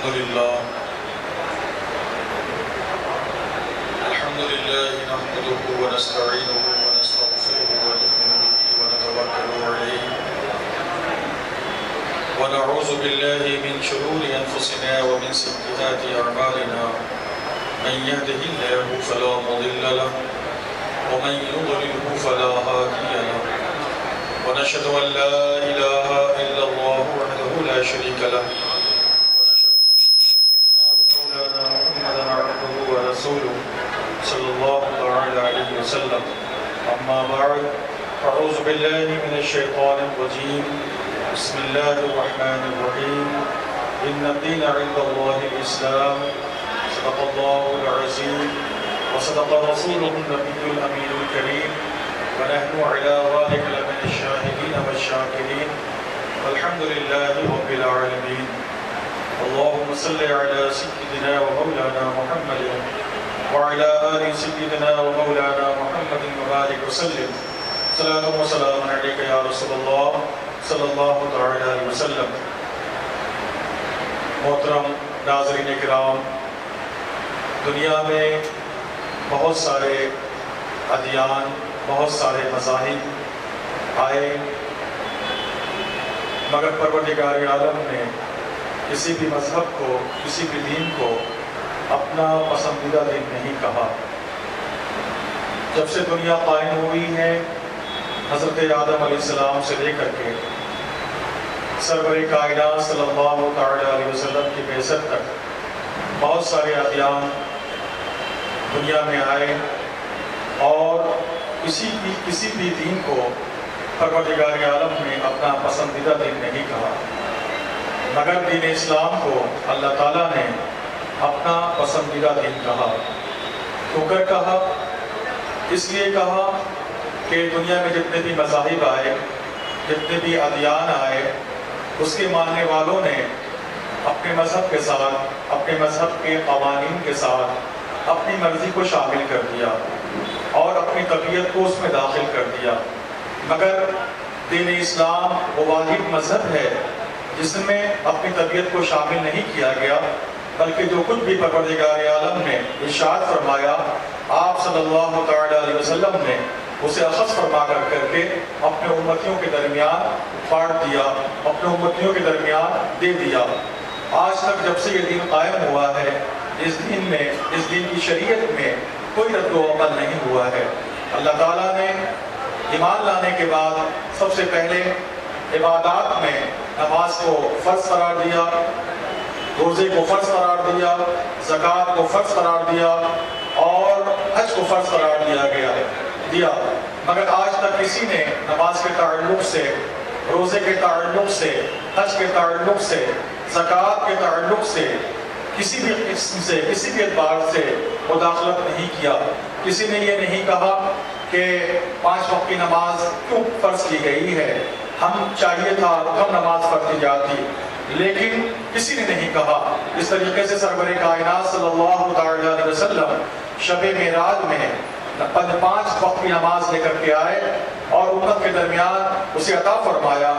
الحمد لله نحمده ونستعينه ونستغفره ونؤمن به ونتوكل عليه ونعوذ بالله من شرور أنفسنا ومن سيئات أعمالنا من يهده الله فلا مضل له ومن يضلله فلا هادي له ونشهد أن لا إله إلا الله وحده لا شريك له ونشهد أن سيدنا ومولانا محمدا عبده ورسوله صلى الله تعالى عليه وسلم. أما بعد أعوذ بالله من الشيطان الرجيم. بسم الله الرحمن الرحيم. إن الدين عند الله الإسلام. صدق الله العظيم وصدق رسوله النبي الأمين الكريم ونحن على ذلك لمن الشاهدين والشاكرين والحمد لله رب العالمين. اللهم صل على سيدنا ومولانا محمد وعلى آل سيدنا ومولانا محمد وبارك وسلم. صلاة وسلام عليك يا رسول الله صلی اللہ تعالی علیہ وسلم. محترم ناظرین کرام، دنیا میں بہت سارے ادیان، بہت سارے مذاہب آئے، مگر پروردگار عالم نے کسی بھی مذہب کو، کسی بھی دین کو اپنا پسندیدہ دین نہیں کہا. جب سے دنیا قائم ہوئی ہے، حضرت آدم علیہ السلام سے لے کر کے سرور کائنات صلی اللہ تعالی علیہ وسلم کی بعثت تک بہت سارے ادیان دنیا میں آئے اور کسی بھی دین کو پروردگار عالم نے اپنا پسندیدہ دین نہیں کہا، مگر دین اسلام کو اللہ تعالیٰ نے اپنا پسندیدہ دین کہا. کیوں کر کہا؟ اس لیے کہا کہ دنیا میں جتنے بھی مذاہب آئے، جتنے بھی ادیان آئے، اس کے ماننے والوں نے اپنے مذہب کے ساتھ، اپنے مذہب کے قوانین کے ساتھ اپنی مرضی کو شامل کر دیا اور اپنی طبیعت کو اس میں داخل کر دیا. مگر دین اسلام وہ واحد مذہب ہے جس میں اپنی طبیعت کو شامل نہیں کیا گیا، بلکہ جو کچھ بھی پروردگار عالم نے ارشاد فرمایا، آپ صلی اللہ تعالی علیہ وسلم نے اسے اخذ فرما کر کے اپنے امتیوں کے درمیان بانٹ دیا، اپنے امتیوں کے درمیان دے دیا. آج تک جب سے یہ دین قائم ہوا ہے، اس دین کی شریعت میں کوئی رد و عمل نہیں ہوا ہے. اللہ تعالیٰ نے ایمان لانے کے بعد سب سے پہلے عبادات میں نماز کو فرض قرار دیا، روزے کو فرض قرار دیا، زکوٰۃ کو فرض قرار دیا اور حج کو فرض قرار دیا. مگر آج تک کسی نے نماز کے تعلق سے، روزے کے تعلق سے، حج کے تعلق سے، زکوٰۃ کے تعلق سے کسی بھی قسم سے، کسی بھی اعتبار سے مداخلت نہیں کیا. کسی نے یہ نہیں کہا کہ 5 وقت کی نماز کیوں فرض کی گئی ہے، ہم چاہیے تھا کم نماز پڑھی جاتی، لیکن کسی نے نہیں کہا. اس طریقے سے سرور کائنات صلی اللہ تعالی علیہ وسلم شب معراج میں 5 وقت کی نماز لے کر کے آئے اور امت کے درمیان اسے عطا فرمایا.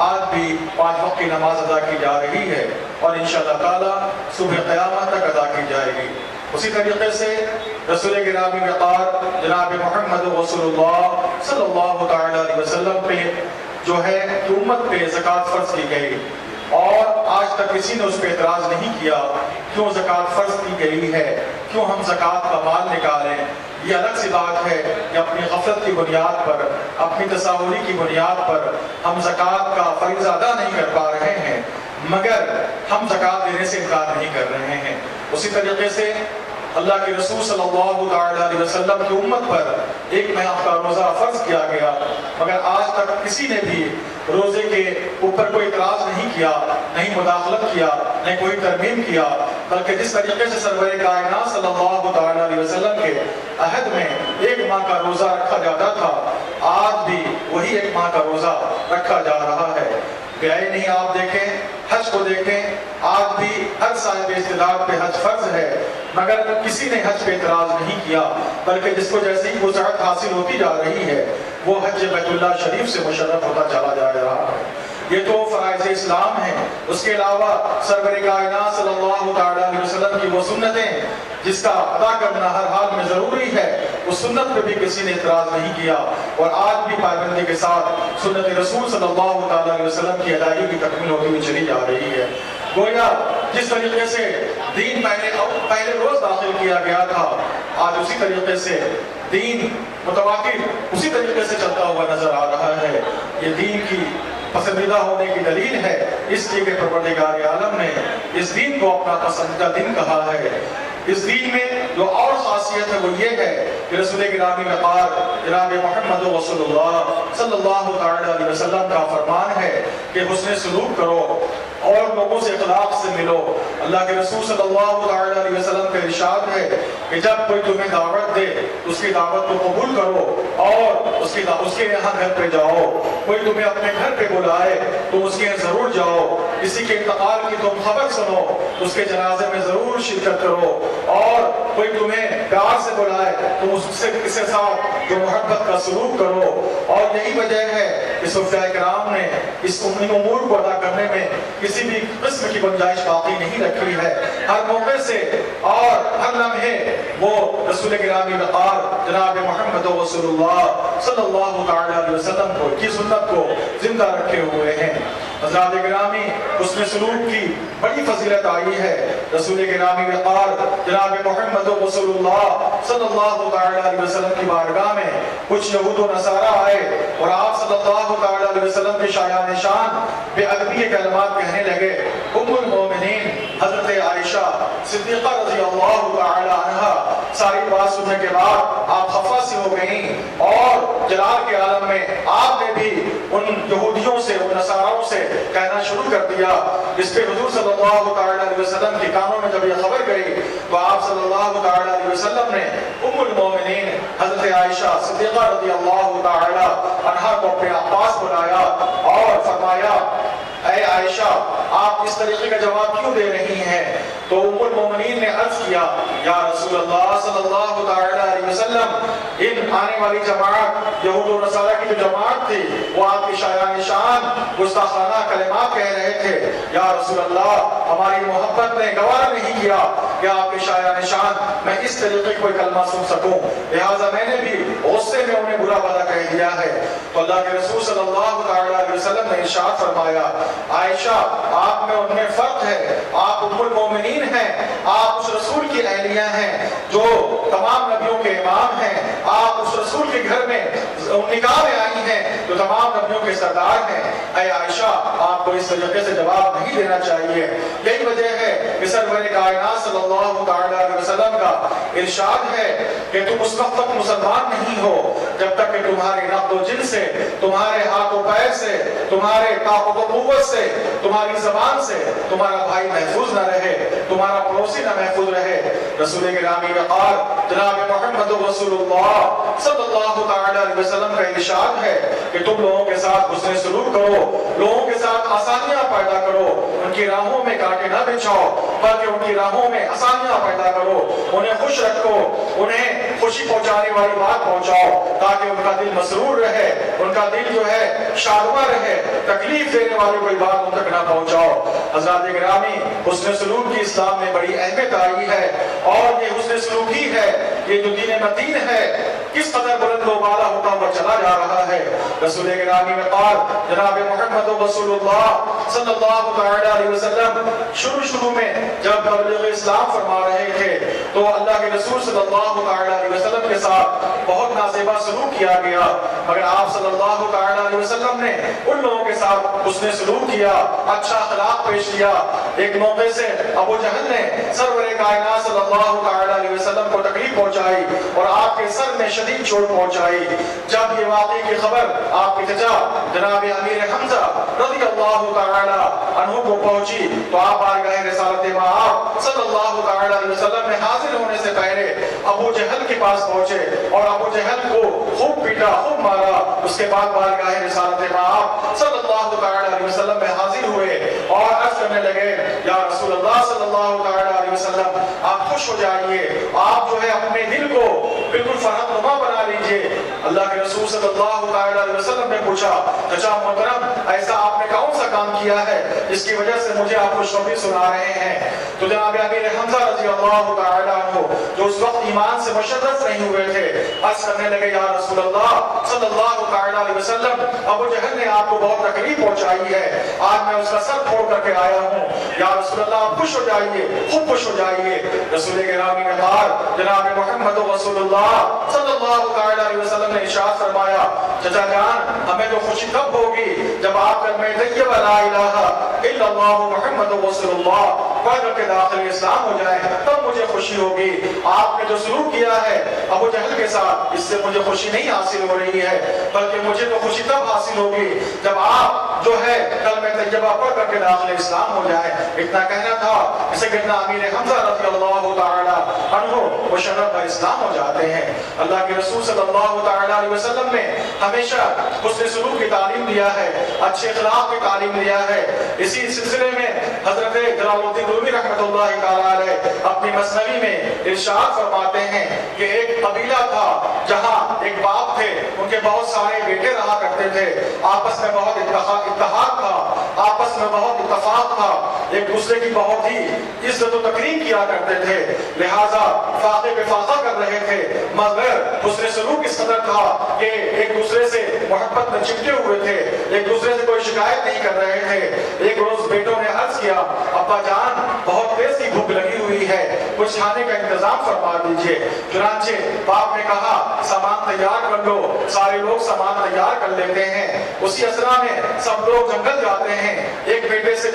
آج بھی 5 وقت کی نماز ادا کی جا رہی ہے اور انشاءاللہ تعالی صبح قیامت تک ادا کی جائے گی. اسی طریقے سے رسول گرامی وقار جناب محمد رسول اللہ صلی اللہ تعالی علیہ وسلم پہ جو ہے امت پہ زکوٰۃ فرض کی گئی اور آج تک کسی نے اس پہ اعتراض نہیں کیا. کیوں زکوٰۃ فرض کی گئی ہے، کیوں ہم زکوٰۃ کا مال نکالیں؟ یہ الگ سی بات ہے کہ اپنی غفلت کی بنیاد پر، اپنی تصاوری کی بنیاد پر ہم زکوٰۃ کا فریضہ ادا نہیں کر پا رہے ہیں، مگر ہم زکوٰۃ دینے سے انکار نہیں کر رہے ہیں. اسی طریقے سے اللہ کے رسول صلی اللہ علیہ وسلم کی امت پر 1 ماہ کا روزہ فرض کیا گیا، مگر آج تک کسی نے بھی روزے کے اوپر کوئی اعتراض نہیں کیا، نہیں مداخلت کیا، نہیں کوئی ترمیم کیا، بلکہ جس طریقے سے سرور کائنات صلی اللہ علیہ وسلم کے عہد میں 1 ماہ کا روزہ رکھا جاتا تھا، آج بھی وہی 1 ماہ کا روزہ رکھا جا رہا ہے. بیائی نہیں، آپ دیکھیں، حج کو دیکھیں، آج بھی ہر صاحب استطاعت پہ حج فرض ہے، مگر کسی نے حج پہ اعتراض نہیں کیا، بلکہ جس کو جیسے ہی وسعت حاصل ہوتی جا رہی ہے وہ حج بیت اللہ شریف سے مشرف ہوتا چلا جا رہا ہے. یہ تو فرائض اسلام ہیں۔ اس کے علاوہ سرور کائنات صلی اللہ علیہ وسلم کی وہ سنتیں جس کا ادا کرنا ہر حال میں ضروری ہے، اس سنت پہ بھی کسی نے اعتراض نہیں کیا، اور آج بھی پابندی کے ساتھ سنت رسول صلی اللہ علیہ وسلم کی ادائیگی کی تکمیل ہوتی ہوئی چلی جا رہی ہے۔ گویا جس طریقے سے دین پہلے روز داخل کیا گیا تھا، آج اسی طریقے سے دین متواتر اسی طریقے سے چلتا ہوا نظر آ رہا ہے۔ یہ دین کی پسندیدہ ہونے کی دلیل ہے اس لیے کہ پروردگار عالم نے اس دین کو اپنا پسندیدہ دن کہا ہے۔ اس دین میں جو اور خاصیت ہے وہ یہ ہے کہ رسول گرامی وقار جناب محمد رسول اللہ صلی اللہ علیہ وسلم کا فرمان ہے کہ حسن سلوک کرو اور لوگوں سے اخلاق سے ملو۔ اللہ کے رسول صلی اللہ علیہ وسلم کا ارشاد ہے کہ جب کوئی تمہیں دعوت دے اس کی دعوت کو قبول کرو اور اس کے یہاں گھر پہ جاؤ۔ کوئی تمہیں اپنے گھر پہ بلائے تو اس کے یہاں ضرور جاؤ۔ کسی کے انتقال کی تم خبر سنو اس کے جنازے میں ضرور شرکت کرو، اور کوئی تمہیں پیار سے بلائے تم اس کے ساتھ جو محبت کا سلوک کرو۔ اور یہی وجہ ہے کہ صحابہ کرام نے اس امور کو ادا کرنے میں کسی بھی قسم کی گنجائش باقی نہیں رکھی ہے۔ ہر موقع سے اور ہر لمحے وہ رسول گرامی وقار جناب محمد رسول اللہ صلی اللہ علیہ وسلم کی سنت کو زندہ رکھے ہوئے ہیں۔ حضرات گرامی، حسن سلوک کی بڑی فضیلت آئی ہے۔ رسول گرامی وقار جناب محمد رسول اللہ صلی اللہ علیہ وسلم کی بارگاہ میں کچھ یہود و نصارہ آئے اور آپ صلی اللہ علیہ وسلم کے شایان شان بے ادبی کے کلمات کہنے لگے۔ ام المومنین حضرت عائشہ صدیقہ رضی اللہ تعالی عنہا ساری بات سننے کے بعد آپ خفا سی ہو گئیں اور جلال کے عالم میں آپ نے بھی ان یہودیوں سے ان نصاراؤں سے کہنا شروع کر دیا۔ اس پہ حضور صلی اللہ علیہ وسلم کے کانوں میں جب یہ خبر گئی تو آپ صلی اللہ علیہ وسلم نے ام المومنین حضرت عائشہ صدیقہ رضی اللہ تعالی عنہا کو اپنے پاس بلایا اور فرمایا، اے عائشہ آپ اس طریقے کا جواب کیوں دے رہی ہیں؟ تو ام المومنین نے عرض کیا، یا رسول اللہ صلی اللہ علیہ وسلم، ان آنے والی جماعت یہود و نصارہ کی جو جماعت تھی وہ آپ کی شایان شان گستاخانہ کلمات کہہ رہے تھے۔ یا رسول اللہ ہماری محبت نے گوارا نہیں کیا کہ آپ کی شایان شان میں اس طریقے کوئی کلمہ سن سکوں، لہٰذا میں نے بھی غصے میں انہیں برا بھلا کہہ دیا ہے۔ تو اللہ کے رسول صلی اللہ علیہ وسلم نے ارشاد فرمایا، عائشہ آپ میں ان میں فرق ہے، آپ ام المومنین ہیں، آپ اس رسول کی اہلیہ ہیں جو تمام نبیوں کے امام ہیں، آپ اس رسول کے گھر میں نکاح میں آئی ہیں جو تمام نبیوں کے سردار ہیں۔ اے عائشہ آپ کو اس طریقے سے جواب نہیں دینا چاہیے۔ یہی وجہ ہے کہ سرور کائنات صلی اللہ علیہ وسلم کا ارشاد ہے کہ تم اس وقت تک مسلمان نہیں ہو جب تک کہ تمہاری نقد و جن سے، تمہارے ہاتھ و پیر سے، تمہارے طاقت و قوت سے، تمہاری زبان سے تمہارا بھائی محفوظ نہ رہے، تمہارا پڑوسی نہ محفوظ رہے۔ رسول گرامی وقار جناب محمد رسول اللہ صلی اللہ علیہ وسلم کا ارشاد ہے کہ تم لوگوں کے ساتھ حسن سلوک کرو، لوگوں کے ساتھ آسانیاں پیدا کرو، ان کی راہوں میں کانٹے نہ بچھاؤ بلکہ ان کی راہوں میں آسانیاں پیدا کرو، انہیں خوش رکھو، انہیں خوشی پہنچانے والی بات پہنچاؤ تاکہ ان کا دل مسرور رہے، ان کا دل جو ہے شادماں رہے، تکلیف دینے والی کوئی بات ان تک نہ پہنچاؤ۔ حضرات گرامی، حسن سلوک کی اسلام میں بڑی اہمیت آئی ہے، اور یہ حسن سلوک ہی ہے یہ جو دین متین ہے کس قدر بلند و بالا ہوتا ہوا چلا جا رہا ہے۔ رسول گرامی وقار جناب محمد رسول اللہ صلی اللہ علیہ وسلم شروع میں جب تبلیغ اسلام فرما رہے تھے تو اللہ کے رسول صلی اللہ علیہ وسلم کے ساتھ بہت نازیبا سلوک کیا گیا، مگر آپ صلی اللہ علیہ وسلم نے ان لوگوں کے ساتھ حسن سلوک کیا، اچھا اخلاق پیش کیا۔ ایک موقع سے ابو جہل نے سرور کائنات صلی اللہ علیہ وسلم کو تکلیف پہنچائی اور آپ کے سر میں شدید چوٹ پہنچائی۔ جب یہ واقعے کی خبر آپ کی چچا جناب امیر حمزہ رضی اللہ تعالی عنہ کو پہنچی تو آپ بارگاہ رسالت مآب صلی اللہ علیہ وسلم میں حاضر ہونے سے پہلے ابو جہل کے پاس پہنچے اور ابو جہل کو خوب پیٹا، خوب مارا۔ اس کے بعد بارگاہ رسالت مآب صلی اللہ علیہ وسلم میں حاضر ہوئے اور عرض کرنے لگے، یا رسول اللہ صلی اللہ علیہ وسلم آپ خوش ہو جائیے، آپ جو ہے اپنے دل کو بالکل فرحت نما بنا لیجئے۔ اللہ کے رسول صلی اللہ علیہ وسلم نے پوچھا، چچا محترم ایسا آپ نے کون سا کام کیا ہے جس کی وجہ سے مجھے آپ خوشخبری سنا رہے ہیں؟ تو جناب امیر حمزہ رضی اللہ تعالیٰ عنہ جو اس وقت ایمان سے مشرف نہیں ہوئے تھے عرض کرنے لگے یا رسول اللہ صلی اللہ تعالیٰ علیہ وسلم ابو جہل نے آپ کو بہت تکلیف پہنچائی ہے، آج میں اس کا سر پھوڑ کر کے آیا ہوں، یا رسول اللہ آپ خوش ہو جائیے، خوب خوش ہو جائیے۔ رسول گرامی نگار جناب محمد رسول اللہ صلی اللہ تعالیٰ علیہ وسلم نے ارشاد فرمایا چچا جان ہمیں تو خوشی تب ہوگی جب آپ کلمہ طیبہ لا الہ الا اللہ محمد رسول اللہ پڑھ کر کے داخل اسلام ہو جائے تب مجھے خوشی ہوگی۔ آپ نے جو سلوک کیا ہے ابو جہل کے ساتھ اس سے مجھے خوشی نہیں حاصل ہو رہی ہے، بلکہ مجھے تو خوشی تب حاصل ہوگی جب آپ جو ہے کلمہ طیبہ پڑھ کر کے داخل اسلام ہو جائے۔ اتنا کہنا تھا اسے کہنا امیر حمزہ رضی اللہ تعالی عنہ مشرف اسلام ہو جاتے ہیں۔ اللہ کے رسول صلی اللہ تعالی علیہ وسلم نے ہمیشہ حسن سلوک کی تعلیم دیا ہے، اچھے اخلاق کی تعلیم دیا ہے۔ اسی سلسلے میں حضرت جلال الدین رومی رحمۃ اللہ تعالی علیہ اپنی مثنوی میں ارشاد فرماتے ہیں کہ ایک قبیلہ تھا جہاں ایک باپ تھے، ان کے بہت سارے بیٹے رہا کرتے تھے، آپس میں بہت اتحاد تھا، آپس میں بہت اتفاق تھا، ایک دوسرے کی بہت ہی عزت و تکریم کیا کرتے تھے، لہٰذا فاقے پہ فاقہ کر رہے تھے، مگر حسن سلوک اس قدر تھا کہ ایک دوسرے سے محبت میں چپٹے ہوئے تھے، ایک دوسرے سے کوئی شکایت نہیں کر رہے تھے۔ ایک روز بیٹوں نے عرض کیا ابا جان بہت تیز کی بھوک لگی ہوئی ہے، کچھ کھانے کا انتظام فرما دیجئے۔ چنانچہ باپ نے کہا سامان تیار کر لو، سارے لوگ سامان تیار کر لیتے ہیں۔ اسی اسرا میں سب لوگ جنگل جاتے ہیں۔ ایک بیٹے سے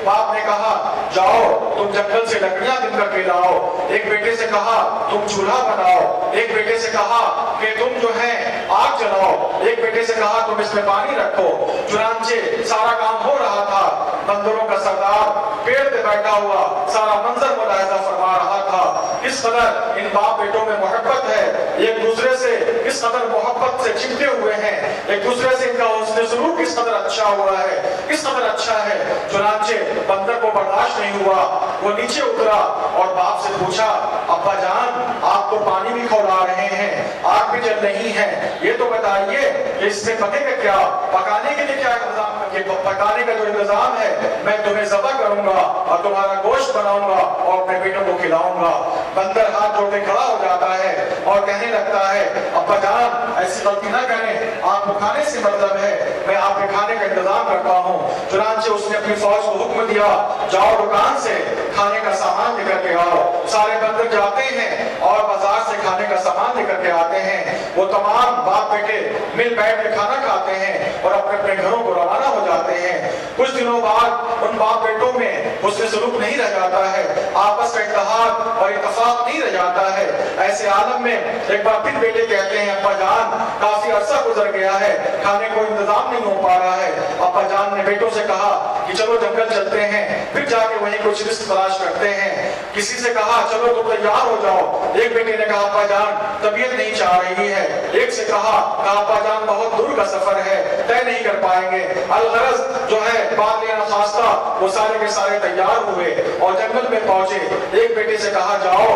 باپ نے کہا جاؤ تم جنگل سے لکڑیاں بن کر کے لاؤ، ایک بیٹے سے کہا تم چولہا بناؤ، ایک بیٹے سے کہا کہ تم جو ہے آگ جلاؤ، ایک بیٹے سے کہا تم اس میں پانی رکھو۔ چنانچہ سارا کام ہو رہا تھا، بندروں کا سردار پیڑ پہ بیٹھا ہوا سارا منظر ملاحظہ فرما رہا تھا۔ کس قدر ان باپ بیٹوں میں محبت ہے، ایک دوسرے سے کس قدر محبت سے چمٹے ہوئے ہیں، ایک دوسرے سے ان کا حسن سلوک کس قدر اچھا ہوا ہے، کس قدر اچھا ہے۔ چنانچہ بندر کو برداشت نہیں ہوا، وہ نیچے اترا اور باپ سے پوچھا ابا جان آپ تو پانی بھی کھولا رہے ہیں، آگ بھی جل رہی ہے، یہ تو بتائیے کہ اس میں پکے گا کیا، پکانے کے لیے کیا انتظام، پکانے کا جو انتظام ہے میں تمہیں ذبح کروں گا اور تمہارا گوشت بناؤں گا اور اپنے بیٹوں کو کھلاؤں گا۔ بندر ہاتھ جوڑ کے کھڑا ہو جاتا ہے اور کہنے لگتا ہے ابا جان ایسی غلطی نہ کریں، آپ کو کھانے سے مطلب ہے، میں آپ کے کھانے کا انتظام کرتا ہوں۔ چنانچہ اس نے اپنی فوج کو حکم دیا جاؤ دکان سے کھانے کا سامان لے کر کے آؤ۔ سارے بندر جاتے ہیں اور بازار سے کھانے کا سامان لے کر کے آتے ہیں۔ وہ تمام باپ بیٹے مل بیٹھ کے کھانا کھاتے ہیں اور اپنے اپنے گھروں کو روانہ ہو جاتے ہیں۔ کچھ دنوں بعد ان باپ بیٹوں میں حسن سلوک نہیں رہ جاتا ہے، آپس کا اتحاد اور اتفاق نہیں رہ جاتا ہے۔ ایسے عالم میں ایک بار پھر بیٹے کہتے ہیں ابا جان کافی عرصہ گزر گیا ہے، کھانے کو انتظام نہیں ہو پا رہا ہے۔ ابا جان نے بیٹوں سے کہا کہ چلو جنگل چلتے ہیں، پھر جا کے وہیں کچھ رزق تلاش کرتے ہیں۔ کسی سے کہا چلو تم تیار ہو جاؤ، ایک بیٹے نے کہا ابا جان طبیعت نہیں چاہ رہی ہے، ایک سے کہا ابا جان بہت دور کا سفر ہے طے نہیں کر پائیں گے۔ الغرض جو ہے بات لینا خواستہ وہ سارے کے سارے تیار ہوئے اور جنگل میں پہنچے۔ ایک بیٹے سے کہا جاؤ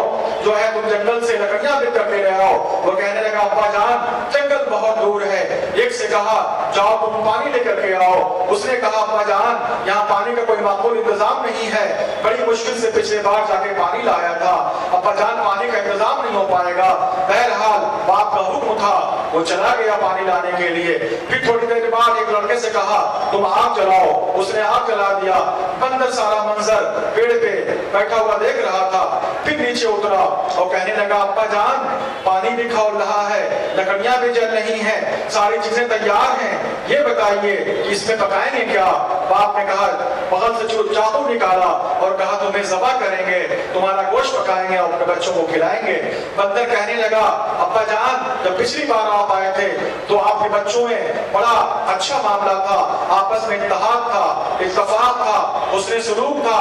جو ہے تم جنگل سے لکڑیاں بن کر کے لے آؤ، وہ کہنے لگا ابا جان جنگل بہت دور ہے۔ ایک سے کہا جاؤ تم پانی لے کر کے آؤ، اس نے کہا ابا جان یہاں پانی کا کوئی معقول انتظام نہیں ہے، بڑی مشکل سے پچھلے بار جا کے پانی لایا تھا، ابا جان پانی کا انتظام نہیں ہو پائے گا۔ بہرحال باپ کا حکم تھا، وہ چلا گیا پانی لانے کے لیے۔ پھر تھوڑی دیر بعد ایک لڑکے سے کہا تم آگ جلاؤ، اس نے آگ جلا دیا۔ بندر سارا منظر پیڑ پہ بیٹھا ہوا دیکھ رہا تھا، پھر نیچے اترا اور کہنے لگا ابا جان پانی بھی کھول رہا ہے، لکڑیاں بھی جل رہی ہیں، ساری چیزیں تیار ہیں، یہ بتائیے کہ اس میں پکائیں گے کیا؟ باپ نے کہا بغل سے چاقو نکالا اور کہا تمہیں ذبح کریں گے، تمہارا گوشت پکائیں گے اور اپنے بچوں کو کھلائیں گے۔ بندر کہنے لگا ابا جان جب پچھلی بار آپ آئے تھے تو آپ کے بچوں میں بڑا اچھا معاملہ تھا، آپس میں اتحاد تھا، اتفاق تھا، حسن سلوک تھا،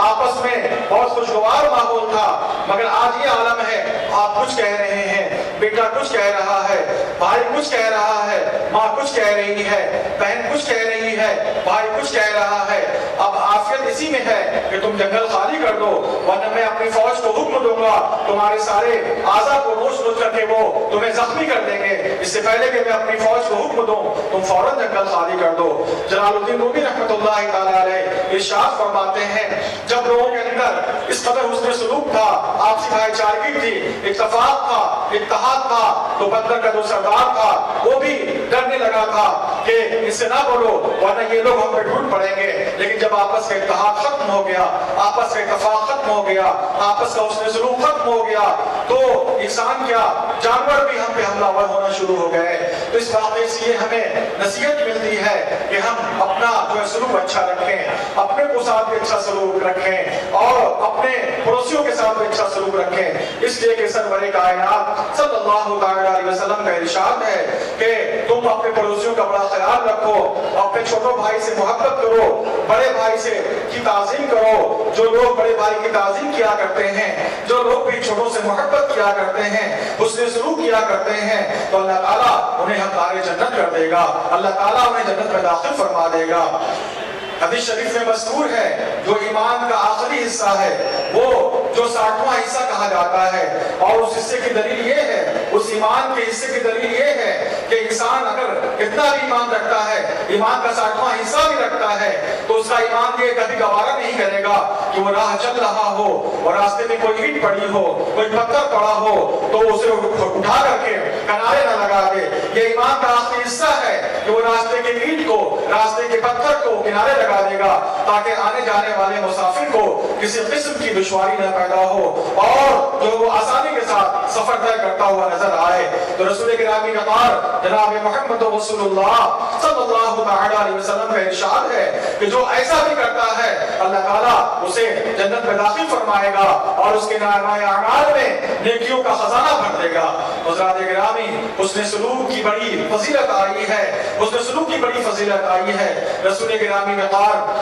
آپس میں بہت خوشگوار ماحول تھا، مگر آج یہ عالم ہے آپ کچھ کہہ رہے ہیں، بیٹا کچھ کہہ رہا ہے، بھائی کچھ کہہ رہا ہے، ماں کچھ کہہ رہی ہے، بہن کچھ کہہ رہی ہے، بھائی کچھ کہہ رہا ہے۔ اب عافیت اسی میں ہے کہ تم جنگل خالی کر دو، ورنہ میں اپنی فوج کو حکم دوں گا تمہارے سارے اعضاء کو نوچ نوچ کر کے وہ تمہیں زخمی کر دیں گے، اس سے پہلے کہ میں اپنی فوج کو حکم دوں تم فوراً جنگل خالی کر دو۔ جلال الدین رومی رحمۃ اللہ تعالیٰ علیہ ارشاد فرماتے ہیں جب لوگوں کے اندر اس قدر حسن سلوک تھا، آپسی بھائی چارگی تھی، اتفاق تھا، اتحاد تھا، تو بدر کا جو سردار تھا وہ بھی ڈرنے لگا تھا کہ اس سے نہ بولو ورنہ یہ لوگ ہم پہ ڈھونڈ پڑیں گے۔ لیکن جب آپس کا اتحاد ختم ہو گیا، آپس کا اتفاق ختم ہو گیا، آپس کا حسن سلوک ختم ہو گیا، تو انسان کیا جانور بھی ہم پہ حملہ ور ہونا شروع ہو گئے۔ تو اس واقعے سے یہ ہمیں نصیحت ملتی ہے کہ ہم اپنا جو ہے سلوک اچھا رکھیں، اپنے کو ساتھ بھی اچھا سلوک رکھیں اور اپنے پڑوسیوں کے ساتھ بھی اچھا سلوک رکھیں، اس لیے کہ سرور کائنات صلی اللہ علیہ وسلم کا ارشاد ہے کہ تم اپنے پڑوسیوں کا بڑا خیال رکھو، اپنے چھوٹوں بھائی سے محبت کرو، بڑے بھائی سے کی تعظیم کرو۔ جو لوگ بڑے بھائی کی تعظیم کیا کرتے ہیں، جو لوگ بھی چھوٹوں سے محبت کیا کرتے ہیں، حسن سلوک کیا کرتے ہیں، تو اللہ تعالیٰ انہیں حقدار جنت کر دے گا، اللہ تعالیٰ انہیں جنت میں داخل فرما دے گا۔ حدیث شریف میں مذکور ہے جو ایمان کا آخری حصہ ہے وہ جو 60واں حصہ کہا جاتا ہے، اور اس حصے کی دلیل یہ ہے، اس ایمان کے حصے کی دلیل یہ ہے کہ انسان اگر کتنا بھی ایمان رکھتا ہے، ایمان کا 60واں حصہ بھی رکھتا ہے، تو اس کا ایمان یہ کبھی گوارا نہیں کرے گا کہ وہ راہ چل رہا ہو اور راستے میں کوئی اینٹ پڑی ہو، کوئی پتھر پڑا ہو تو اسے اٹھا کر کے کنارے نہ لگا دے۔ یہ ایمان کا آخری حصہ ہے کہ وہ راستے کے اینٹ کو، راستے کے پتھر کو کنارے لگا دے گا تاکہ آنے جانے والے مسافر کو کسی قسم کی دشواری نہ پیدا ہو اور جو وہ آسانی کے ساتھ سفر طے کرتا ہوا نظر آئے۔ تو رسول گرامی کا جناب محمد رسول اللہ صلی اللہ علیہ وسلم کا ارشاد ہے کہ جو ایسا بھی کرتا ہے اللہ تعالیٰ اسے جنت میں داخل فرمائے گا اور اس کے نامہ اعمال میں نیکیوں کا خزانہ بھر دے گا۔ حضرات گرامی حسن سلوک کی بڑی فضیلت آئی ہے، حسن سلوک کی بڑی فضیلت آئی ہے۔ رسول گرامی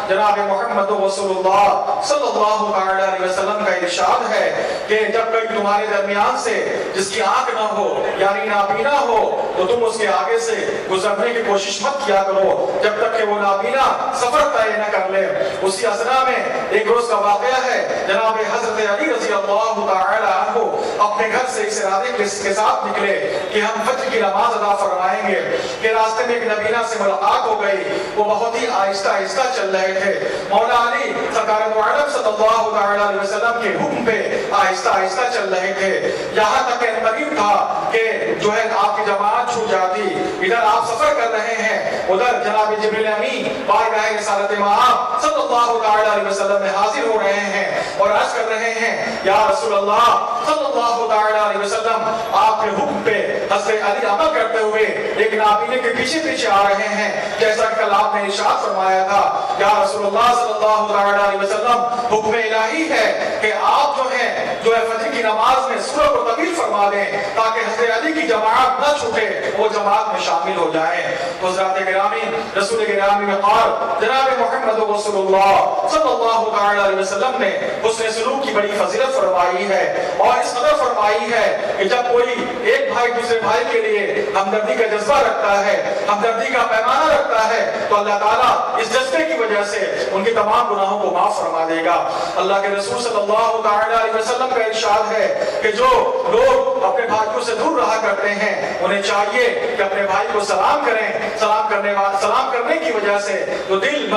جناب محمد رسول اللہ صلی اللہ علیہ وسلم کا ارشاد ہے کہ جب کوئی تمہارے درمیان سے جس کی آنکھ نہ ہو یعنی نابینا ہو تو تم اس کے آگے سے گزرنے کی کوشش مت کیا کرو جب تک کہ وہ نابینا سفر طے نہ کر لے۔ اسی اثنا میں ایک روز کا واقعہ ہے، جناب حضرت علی رضی اللہ تعالی عنہ اپنے گھر سے اس ارادے کے ساتھ نکلے کہ ہم فجر کی نماز ادا فرمائیں گے کہ راستے میں ایک نبینا سے ملاقات ہو گئی، وہ بہت ہی آہستہ آہستہ چل رہے تھے۔ مولا علی سرکار دو عالم صلی اللہ علیہ وسلم کے حکم پہ آہستہ آہستہ چل رہے تھے، یہاں تک قریب تھا کہ جو ہے آپ کی جماعت چھوٹ جاتی۔ ادھر آپ سفر کر رہے ہیں، ادھر جناب جبریل امین بارگاہ رسالت مآب صلی اللہ علیہ وسلم میں حاضر ہو رہے ہیں اور عرض کر رہے ہیں یا رسول اللہ صلی اللہ علیہ وسلم آپ کے حکم پہ حضرت علی عمل کرتے ہوئے ایک نابینے کے پیچھے پیچھے آ رہے ہیں، جیسا کہ کل آپ نے ارشاد فرمایا تھا یا رسول اللہ صلی اللہ علیہ وسلم حکم الہی ہے کہ آپ جو ہے فجر کی نماز میں سورہ کو طویل فرما دیں تاکہ حضرت علی کی جماعت نہ چھوٹے، وہ جماعت میں شامل ہو جائیں۔ حضرات گرامی رسول گرامی وقار جناب محمد رسول اللہ صلی اللہ علیہ وسلم نے حسن سلوک کی بڑی فضیلت فرمائی ہے اور اس قدر فرمائی ہے کہ جب کوئی ایک بھائی دوسرے بھائی کے لیے ہمدردی کا جذبہ رکھتا ہے، ہمدردی کا پیمانہ رکھتا ہے تو اللہ تعالیٰ اس جذبے کی وجہ سے ان کے تمام گناہوں کو معاف فرما دے گا۔ اللہ کے رسول صلی اللہ علیہ وسلم کا ارشاد ہے کہ جو لوگ اپنے بھائیوں سے دور رہا کرتے ہیں انہیں چاہیے کہ اپنے بھائی کو سلام کریں، سلام کرنے کی وجہ سے جو دل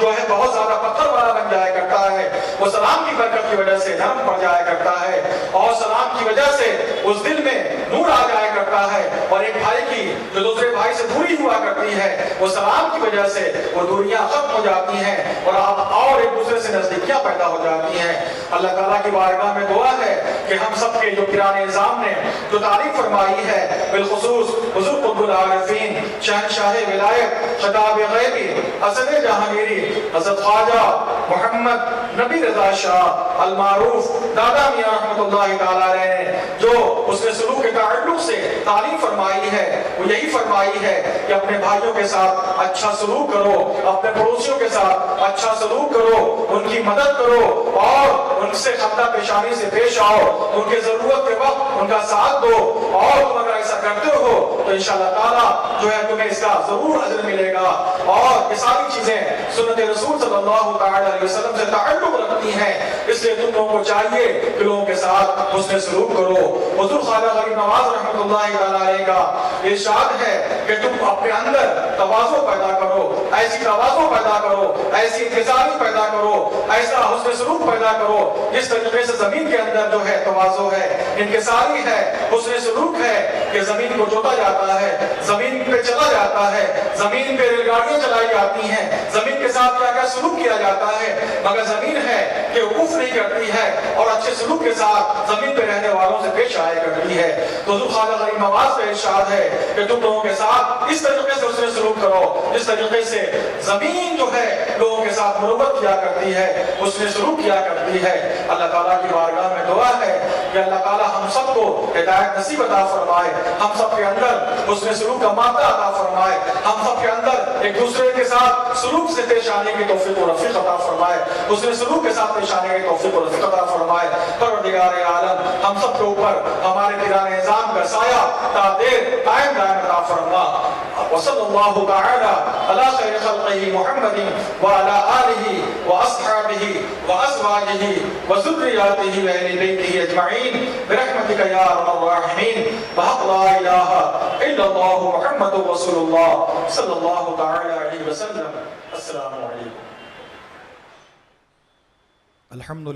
جو ہے بہت زیادہ پتھر والا بن جایا کرتا ہے وہ سلام کی برکت کی وجہ سے نرم پڑ جایا کرتا ہے اور سلام کی وجہ سے اس دل میں نور آ جایا کرتا ہے اور ایک بھائی کی جو دوسرے بھائی سے دوری ہوا کرتی ہے وہ سلام کی وجہ سے وہ دوریاں ختم ہو جاتی ہیں اور ایک دوسرے سے نزدیکیاں پیدا ہو جاتی ہیں۔ اللہ تعالیٰ کی بارگاہ میں دعا ہے کہ ہم سب کے جو پیران نظام نے جو تعریف فرمائی ہے بالخصوص حضور قطب العارفین شہنشاہ ولایت خطاب غیبی اسد جہانگیری حضرت خواجہ محمد نبی رضا شاہ المعروف دادا میاں رحمۃ اللہ تعالیٰ نے جو اس نے سلوک کے تعلق سے تعریف فرمائی ہے وہ یہی فرمائی ہے کہ اپنے بھائیوں کے ساتھ اچھا سلوک کرو، اپنے پڑوسیوں کے ساتھ اچھا سلوک کرو، ان کی مدد کرو اور ان سے خطہ پیشانی سے پیش آؤ، ان کے ضرورت کے وقت ان کا ساتھ دو اور تم اگر ایسا کرتے ہو تو انشاءاللہ تعالیٰ جو ہے تمہیں اس کا ضرور اجر ملے گا۔ اور یہ ساری چیزیں سنت رسول صلی اللہ علیہ وسلم سے تعلق رکھتی ہیں، اس لیے تم لوگوں کو چاہیے کہ لوگوں کے ساتھ حسن سلوک کرو۔ حضور خواجہ غریب نواز رحمۃ اللہ علیہ کا ارشاد ہے کہ تم اپنے اندر تواضع پیدا کرو، ایسی تواضع پیدا کرو، ایسی انکساری پیدا کرو، ایسا حسن سلوک پیدا کرو جس طریقے سے زمین کے اندر جو ہے تواضع ہے، انکساری ہے، حسن سلوک ہے کہ زمین کو جوتا جاتا ہے، زمین پہ چلا جاتا ہے، زمین پہ ریل گاڑیاں چلائی جاتی ہیں، زمین کے ساتھ کیا کیا سلوک کیا جاتا ہے، مگر زمین ہے کہ وقوف نہیں کرتی ہے اور اچھے سلوک کے ساتھ زمین پہ رہنے والوں سے پیش آئے کرتی ہے۔ تو حضور خواجہ غریب نواز کا ارشاد ہے کہ تم لوگوں کے ساتھ اس طریقے سے حسن سلوک کرو جس طریقے سے زمین جو ہے لوگوں کے ساتھ مروت کیا کرتی ہے، حسن سلوک کیا کرتی ہے۔ اللہ تعالیٰ کی بارگاہ میں دعا ہے کہ اللہ تعالیٰ ہم سب کو ہدایت نصیب عطا فرمائے، ہم سب کے اندر حسن سلوک کا مادہ عطا فرمائے، ہم سب کے اندر ایک دوسرے کے ساتھ سلوک سے پیش آنے کی توفیق و رفیق عطا فرمائے، حسن سلوک کے ساتھ پیش آنے کی توفیق و رفیق عطا فرمائے۔ پروردگار عالم ہم سب کے اوپر ہمارے پیران نظام کا سایہ تا دیر قائم دائم عطا فرما۔ وصلی اللہ تعالی علی خیر خلقہ محمد وعلی آلہ واصحابہ وازواجہ وذریاتہ واہل بیتہ اجمعین برحمتک یا ارحم الراحمین بحق لا الہ الا اللہ محمد رسول اللہ صلی اللہ تعالی علیہ وسلم۔ السلام علیکم۔ الحمد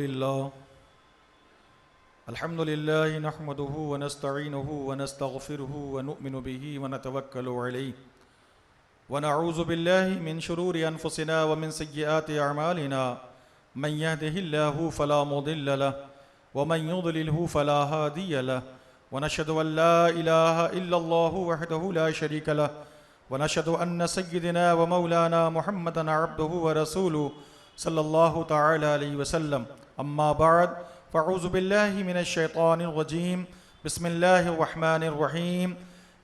لله نحمده ونستعينه ونستغفره ونؤمن به ونتوكل عليه ونعوذ بالله من شرور أنفسنا ومن سيئات أعمالنا من يهده الله فلا مضل له ومن يضلله فلا هادي له ونشهد أن لا إله إلا الله وحده لا شريك له ونشهد أن سيدنا ومولانا محمدا عبده ورسوله صلى الله تعالى عليه وسلم. أما بعد فأعوذ بالله من الشيطان الرجيم. بسم الله الرحمن الرحيم.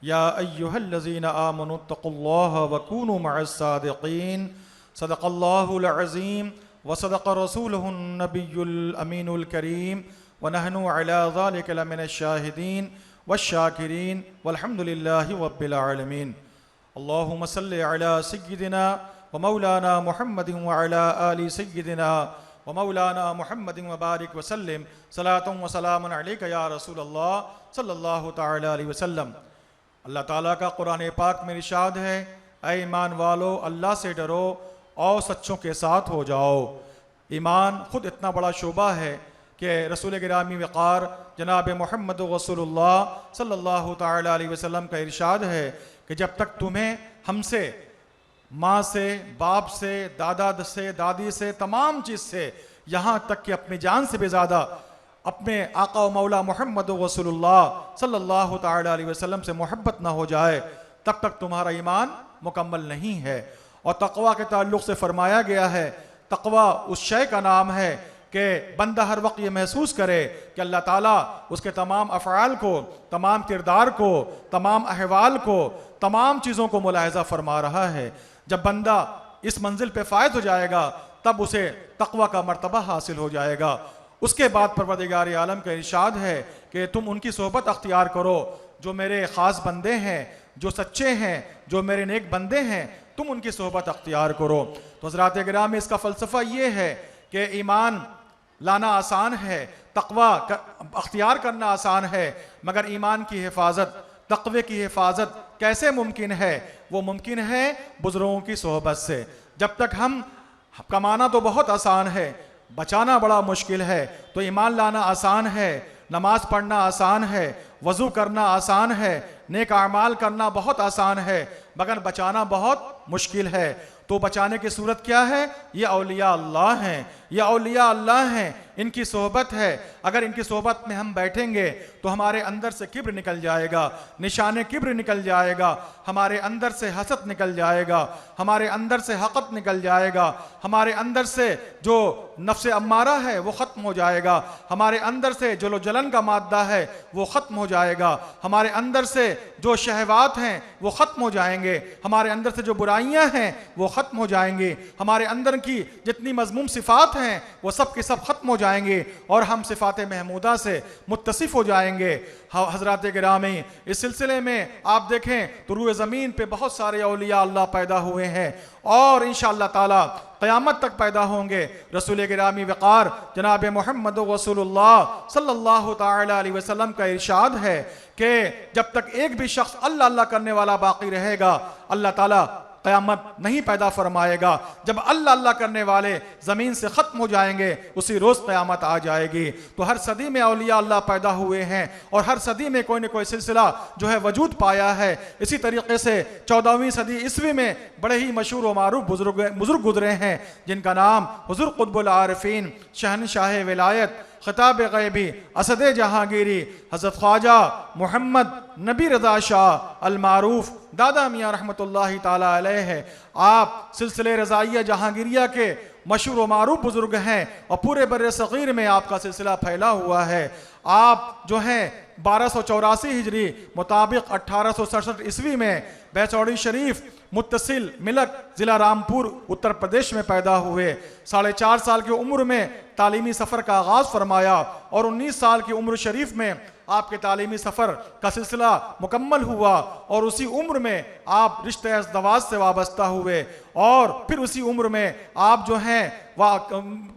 يا أيها الذين آمنوا اتقوا الله وكونوا مع الصادقين. صدق الله العظيم وصدق رسوله النبي الأمين الكريم ونحن على ذلك لمن الشاهدين والشاكرين والحمد لله رب العالمين. اللهم صل على سيدنا ومولانا محمد وعلى آل سيدنا ومولانا محمد وبارک وسلم صلاۃ و سلام علیک یا رسول اللہ صلی اللہ تعالی علیہ وسلم۔ اللہ تعالیٰ کا قرآن پاک میں ارشاد ہے، اے ایمان والو اللہ سے ڈرو اور سچوں کے ساتھ ہو جاؤ۔ ایمان خود اتنا بڑا شعبہ ہے کہ رسول گرامی وقار جناب محمد رسول اللہ صلی اللہ تعالی علیہ وسلم کا ارشاد ہے کہ جب تک تمہیں ہم سے، ماں سے، باپ سے، دادا سے، دادی سے، تمام چیز سے، یہاں تک کہ اپنی جان سے بھی زیادہ اپنے آقا و مولا محمد رسول اللہ صلی اللہ تعالی علیہ وسلم سے محبت نہ ہو جائے تب تک تمہارا ایمان مکمل نہیں ہے۔ اور تقوی کے تعلق سے فرمایا گیا ہے، تقوی اس شے کا نام ہے کہ بندہ ہر وقت یہ محسوس کرے کہ اللہ تعالیٰ اس کے تمام افعال کو، تمام کردار کو، تمام احوال کو، تمام چیزوں کو ملاحظہ فرما رہا ہے۔ جب بندہ اس منزل پہ فائز ہو جائے گا تب اسے تقوی کا مرتبہ حاصل ہو جائے گا۔ اس کے بعد پروردگار عالم کا ارشاد ہے کہ تم ان کی صحبت اختیار کرو جو میرے خاص بندے ہیں، جو سچے ہیں، جو میرے نیک بندے ہیں، تم ان کی صحبت اختیار کرو۔ تو حضرات گرامی اس کا فلسفہ یہ ہے کہ ایمان لانا آسان ہے، تقوی اختیار کرنا آسان ہے، مگر ایمان کی حفاظت، تقوی کی حفاظت کیسے ممکن ہے؟ وہ ممکن ہے بزرگوں کی صحبت سے۔ جب تک ہم کمانا تو بہت آسان ہے، بچانا بڑا مشکل ہے، تو ایمان لانا آسان ہے، نماز پڑھنا آسان ہے، وضو کرنا آسان ہے، نیک اعمال کرنا بہت آسان ہے، مگر بچانا بہت مشکل ہے۔ تو بچانے کی صورت کیا ہے؟ یہ اولیاء اللہ ہیں، یہ اولیاء اللہ ہیں، ان کی صحبت ہے۔ اگر ان کی صحبت میں ہم بیٹھیں گے تو ہمارے اندر سے کبر نکل جائے گا، نشان کبر نکل جائے گا، ہمارے اندر سے حسد نکل جائے گا، ہمارے اندر سے حقد نکل جائے گا، ہمارے اندر سے جو نفس امارہ ہے وہ ختم ہو جائے گا، ہمارے اندر سے جو جلن کا مادہ ہے وہ ختم ہو جائے گا، ہمارے اندر سے جو شہوات ہیں وہ ختم ہو جائیں گے، ہمارے اندر سے جو برائیاں ہیں وہ ختم ہو جائیں گے، ہمارے اندر کی جتنی مذموم صفات ہیں وہ سب کے سب ختم ہو جائیں گے اور ہم صفات محمودہ سے متصف ہو جائیں گے۔ حضرات گرامی اس سلسلے میں آپ دیکھیں تو روئے زمین پہ بہت سارے اولیاء اللہ پیدا ہوئے ہیں اور انشاءاللہ تعالی قیامت تک پیدا ہوں گے۔ رسول گرامی وقار جناب محمد رسول اللہ صلی اللہ تعالی علیہ وسلم کا ارشاد ہے کہ جب تک ایک بھی شخص اللہ اللہ کرنے والا باقی رہے گا اللہ تعالیٰ قیامت نہیں پیدا فرمائے گا. جب اللہ اللہ کرنے والے زمین سے ختم ہو جائیں گے اسی روز قیامت آ جائے گی. تو ہر صدی میں اولیاء اللہ پیدا ہوئے ہیں اور ہر صدی میں کوئی نہ کوئی سلسلہ جو ہے وجود پایا ہے. اسی طریقے سے 14ویں صدی عیسوی میں بڑے ہی مشہور و معروف بزرگ گزرے ہیں جن کا نام حضور قطب العارفین شہنشاہ ولایت خطاب غیبی اسد جہانگیری حضرت خواجہ محمد نبی رضا شاہ المعروف دادا میاں رحمۃ اللہ تعالی علیہ ہے. آپ سلسلے رضائیہ جہانگیریہ کے مشہور و معروف بزرگ ہیں اور پورے بر صغیر میں آپ کا سلسلہ پھیلا ہوا ہے. آپ جو ہیں 1284 ہجری مطابق 1867 عیسوی میں بیچوڑی شریف متصل ملک ضلع رامپور اتر پردیش میں پیدا ہوئے. 4.5 سال کی عمر میں تعلیمی سفر کا آغاز فرمایا اور 19 سال کی عمر شریف میں آپ کے تعلیمی سفر کا سلسلہ مکمل ہوا اور اسی عمر میں آپ رشتہ ازدواج سے وابستہ ہوئے اور پھر اسی عمر میں آپ جو ہیں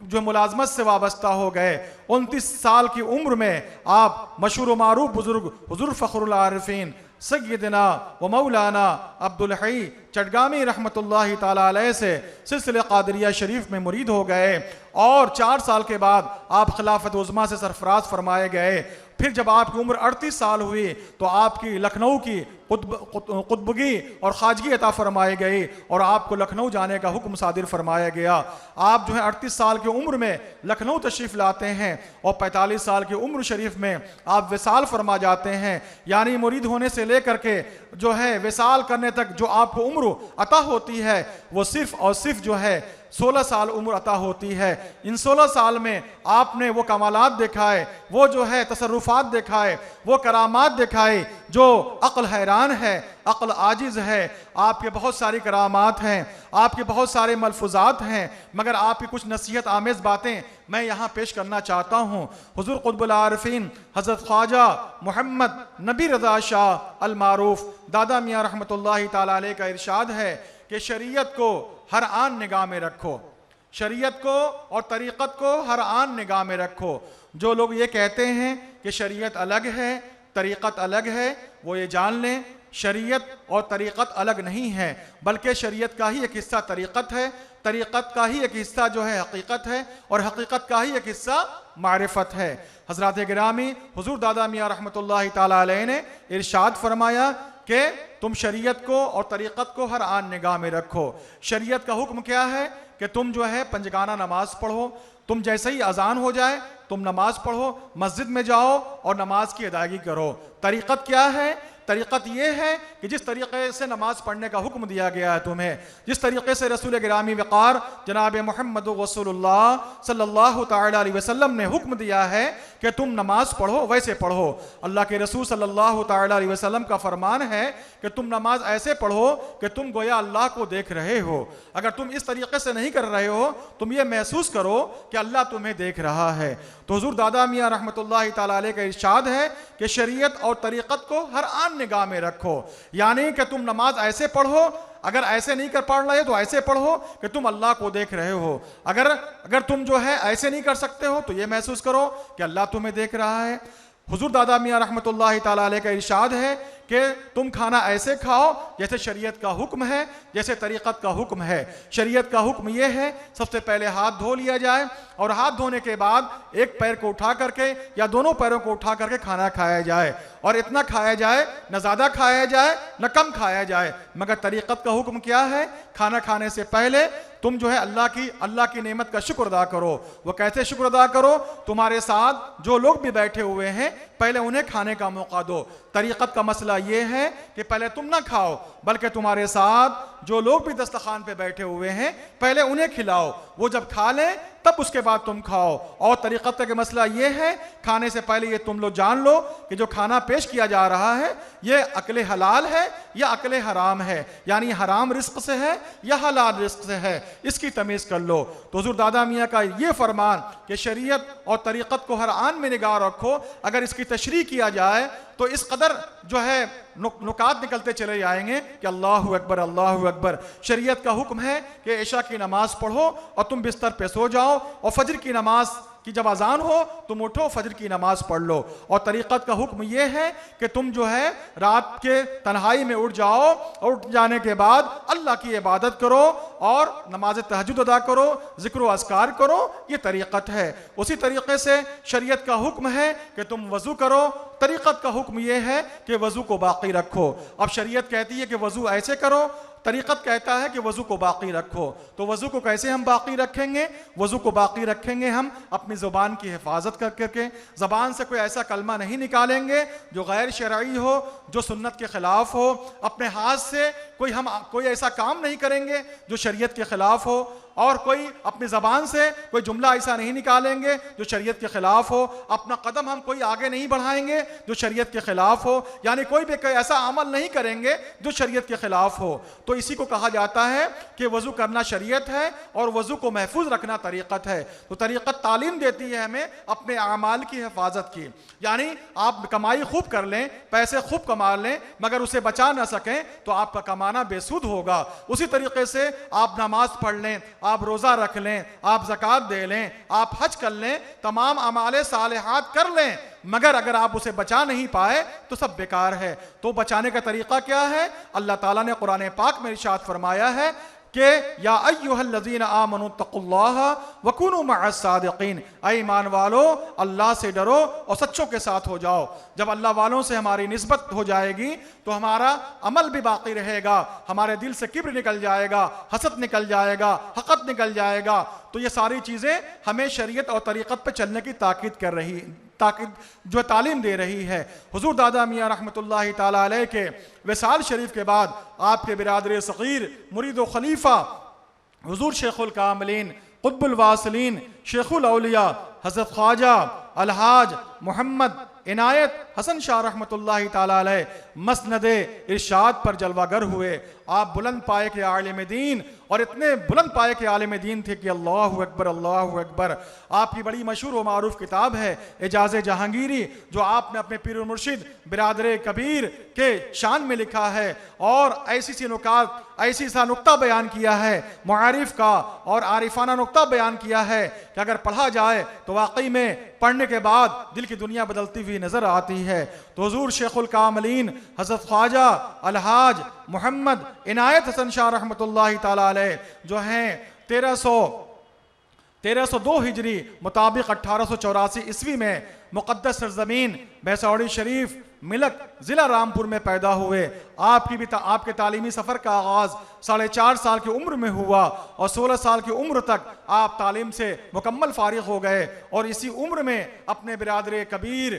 جو ملازمت سے وابستہ ہو گئے. 29 سال کی عمر میں آپ مشہور و معروف بزرگ حضور فخر العارفین سیدنا و مولانا عبدالحی چٹگامی رحمۃ اللہ تعالی علیہ سے سلسلہ قادریہ شریف میں مرید ہو گئے اور 4 سال کے بعد آپ خلافت عظمیٰ سے سرفراز فرمائے گئے. پھر جب آپ کی عمر 38 سال ہوئی تو آپ کی لکھنؤ کی قطبگی اور خواجگی عطا فرمائی گئی اور آپ کو لکھنؤ جانے کا حکم صادر فرمایا گیا. آپ جو ہے 38 سال کی عمر میں لکھنؤ تشریف لاتے ہیں اور 45 سال کی عمر شریف میں آپ وصال فرما جاتے ہیں. یعنی مرید ہونے سے لے کر کے جو ہے وصال کرنے تک جو آپ کو عمر عطا ہوتی ہے وہ صرف اور صرف جو ہے 16 سال عمر عطا ہوتی ہے. ان 16 سال میں آپ نے وہ کمالات دکھائے, وہ جو ہے تصرفات دکھائے, وہ کرامات دکھائے جو عقل حیران ہے, عقل عاجز ہے. آپ کے بہت ساری کرامات ہیں, آپ کے بہت سارے ملفوظات ہیں, مگر آپ کی کچھ نصیحت آمیز باتیں میں یہاں پیش کرنا چاہتا ہوں. حضور قطب العارفین حضرت خواجہ محمد نبی رضا شاہ المعروف دادا میاں رحمۃ اللہ تعالی علیہ کا ارشاد ہے کہ شریعت کو ہر آن نگاہ میں رکھو, شریعت کو اور طریقت کو ہر آن نگاہ میں رکھو. جو لوگ یہ کہتے ہیں کہ شریعت الگ ہے طریقت الگ ہے وہ یہ جان لیں شریعت اور طریقت الگ نہیں ہے, بلکہ شریعت کا ہی ایک حصہ طریقت ہے, طریقت کا ہی ایک حصہ جو ہے حقیقت ہے اور حقیقت کا ہی ایک حصہ معرفت ہے. حضرات گرامی حضور دادا میاں رحمۃ اللہ تعالی علیہ نے ارشاد فرمایا کہ تم شریعت کو اور طریقت کو ہر آن نگاہ میں رکھو. شریعت کا حکم کیا ہے کہ تم جو ہے پنجگانہ نماز پڑھو, تم جیسے ہی اذان ہو جائے تم نماز پڑھو, مسجد میں جاؤ اور نماز کی ادائیگی کرو. طریقت کیا ہے؟ طریقت یہ ہے کہ جس طریقے سے نماز پڑھنے کا حکم دیا گیا ہے تمہیں, جس طریقے سے رسول گرامی وقار جناب محمد رسول اللہ صلی اللہ تعالی علیہ وسلم نے حکم دیا ہے کہ تم نماز پڑھو ویسے پڑھو. اللہ کے رسول صلی اللہ تعالی علیہ وسلم کا فرمان ہے کہ تم نماز ایسے پڑھو کہ تم گویا اللہ کو دیکھ رہے ہو. اگر تم اس طریقے سے نہیں کر رہے ہو تم یہ محسوس کرو کہ اللہ تمہیں دیکھ رہا ہے. تو حضور دادا میاں رحمۃ اللہ تعالی علیہ کا ارشاد ہے کہ شریعت اور طریقت کو ہر آن نگاہ میں رکھو. یعنی کہ تم نماز ایسے پڑھو, اگر ایسے نہیں کر پڑھ رہے تو ایسے پڑھو کہ تم اللہ کو دیکھ رہے ہو. اگر تم جو ہے ایسے نہیں کر سکتے ہو تو یہ محسوس کرو کہ اللہ تمہیں دیکھ رہا ہے. حضور دادا میاں رحمۃ اللہ تعالی علیہ کا ارشاد ہے کہ تم کھانا ایسے کھاؤ جیسے شریعت کا حکم ہے, جیسے طریقت کا حکم ہے. شریعت کا حکم یہ ہے سب سے پہلے ہاتھ دھو لیا جائے اور ہاتھ دھونے کے بعد ایک پیر کو اٹھا کر کے یا دونوں پیروں کو اٹھا کر کے کھانا کھایا جائے, اور اتنا کھایا جائے نہ زیادہ کھایا جائے نہ کم کھایا جائے. مگر طریقت کا حکم کیا ہے؟ کھانا کھانے سے پہلے تم جو ہے اللہ کی نعمت کا شکر ادا کرو. وہ کیسے شکر ادا کرو؟ تمہارے ساتھ جو لوگ بھی بیٹھے ہوئے ہیں پہلے انہیں کھانے کا موقع دو. طریقت کا مسئلہ یہ ہے کہ پہلے تم نہ کھاؤ بلکہ تمہارے ساتھ جو لوگ بھی دسترخوان پہ بیٹھے ہوئے ہیں پہلے انہیں کھلاؤ, وہ جب کھا لیں تب اس کے بعد تم کھاؤ. اور طریقت کا مسئلہ یہ ہے کھانے سے پہلے یہ تم لوگ جان لو کہ جو کھانا پیش کیا جا رہا ہے یہ اکل حلال ہے یا اکل حرام ہے, یعنی حرام رزق سے ہے یا حلال رزق سے ہے, اس کی تمیز کر لو. تو حضور دادا میاں کا یہ فرمان کہ شریعت اور طریقت کو ہر آن میں نگاہ رکھو, اگر اس کی تشریح کیا جائے تو اس قدر جو ہے نکات نکلتے چلے جائیں گے کہ اللہ اکبر اللہ اکبر. شریعت کا حکم ہے کہ عشاء کی نماز پڑھو اور تم بستر پہ سو جاؤ اور فجر کی نماز کہ جب اذان ہو تم اٹھو فجر کی نماز پڑھ لو. اور طریقت کا حکم یہ ہے کہ تم جو ہے رات کے تنہائی میں اٹھ جاؤ اور اٹھ جانے کے بعد اللہ کی عبادت کرو اور نماز تہجد ادا کرو, ذکر و اذکار کرو. یہ طریقت ہے. اسی طریقے سے شریعت کا حکم ہے کہ تم وضو کرو. طریقت کا حکم یہ ہے کہ وضو کو باقی رکھو. اب شریعت کہتی ہے کہ وضو ایسے کرو, طریقت کہتا ہے کہ وضو کو باقی رکھو. تو وضو کو کیسے ہم باقی رکھیں گے؟ وضو کو باقی رکھیں گے ہم اپنی زبان کی حفاظت کر کے. زبان سے کوئی ایسا کلمہ نہیں نکالیں گے جو غیر شرعی ہو, جو سنت کے خلاف ہو. اپنے ہاتھ سے کوئی ایسا کام نہیں کریں گے جو شریعت کے خلاف ہو, اور کوئی اپنی زبان سے کوئی جملہ ایسا نہیں نکالیں گے جو شریعت کے خلاف ہو. اپنا قدم ہم کوئی آگے نہیں بڑھائیں گے جو شریعت کے خلاف ہو, یعنی کوئی بھی ایسا عمل نہیں کریں گے جو شریعت کے خلاف ہو. تو اسی کو کہا جاتا ہے کہ وضو کرنا شریعت ہے اور وضو کو محفوظ رکھنا طریقت ہے. تو طریقت تعلیم دیتی ہے ہمیں اپنے اعمال کی حفاظت کی. یعنی آپ کمائی خوب کر لیں, پیسے خوب کما لیں, مگر اسے بچا نہ سکیں تو آپ کا کمانا بے سود ہوگا. اسی طریقے سے آپ نماز پڑھ لیں, آپ روزہ رکھ لیں, آپ زکوٰۃ دے لیں, آپ حج کر لیں, تمام اعمال صالحات کر لیں, مگر اگر آپ اسے بچا نہیں پائے تو سب بیکار ہے. تو بچانے کا طریقہ کیا ہے؟ اللہ تعالیٰ نے قرآن پاک میں ارشاد فرمایا ہے کہ یا ایھا الذین آمنوا اتقوا اللہ وکونوا مع الصادقین, اے ایمان والو اللہ سے ڈرو اور سچوں کے ساتھ ہو جاؤ. جب اللہ والوں سے ہماری نسبت ہو جائے گی تو ہمارا عمل بھی باقی رہے گا, ہمارے دل سے کبر نکل جائے گا, حسد نکل جائے گا, حقد نکل جائے گا. تو یہ ساری چیزیں ہمیں شریعت اور طریقت پہ چلنے کی جو تعلیم دے رہی ہے. حضور دادا میاں رحمۃ اللہ تعالیٰ علیہ کے وصال شریف کے بعد آپ کے برادر صغیر مرید و خلیفہ حضور شیخ الکاملین قطب الواصلین شیخ الاولیاء حضرت خواجہ الحاج محمد عنایت حسن شاہ رحمۃ اللہ تعالیٰ علیہ مسند ارشاد پر جلوہ گر ہوئے. آپ بلند پائے کے عالم دین, اور اتنے بلند پائے کے عالم دین تھے کہ اللہ اکبر اللہ اکبر. آپ کی بڑی مشہور و معروف کتاب ہے اعجاز جہانگیری, جو آپ نے اپنے پیر و مرشد برادر کبیر کے شان میں لکھا ہے, اور ایسی سا نقطہ بیان کیا ہے معارف کا, اور عارفانہ نقطہ بیان کیا ہے کہ اگر پڑھا جائے تو واقعی میں پڑھنے کے بعد دل کی دنیا بدلتی ہوئی نظر آتی ہے. تو حضور شیخ الکاملین حضرت خواجہ الحاج محمد عنایت حسن شاہ رحمۃ اللہ تعالیٰ علیہ جو ہیں 1302 ہجری مطابق 1884 عیسوی میں مقدس سرزمین بھیساوڑی شریف ملک ضلع رامپور میں پیدا ہوئے. آپ کے تعلیمی سفر کا آغاز 4.5 سال کی عمر میں ہوا, اور 16 سال کی عمر تک آپ تعلیم سے مکمل فارغ ہو گئے. اور اسی عمر میں اپنے برادر کبیر,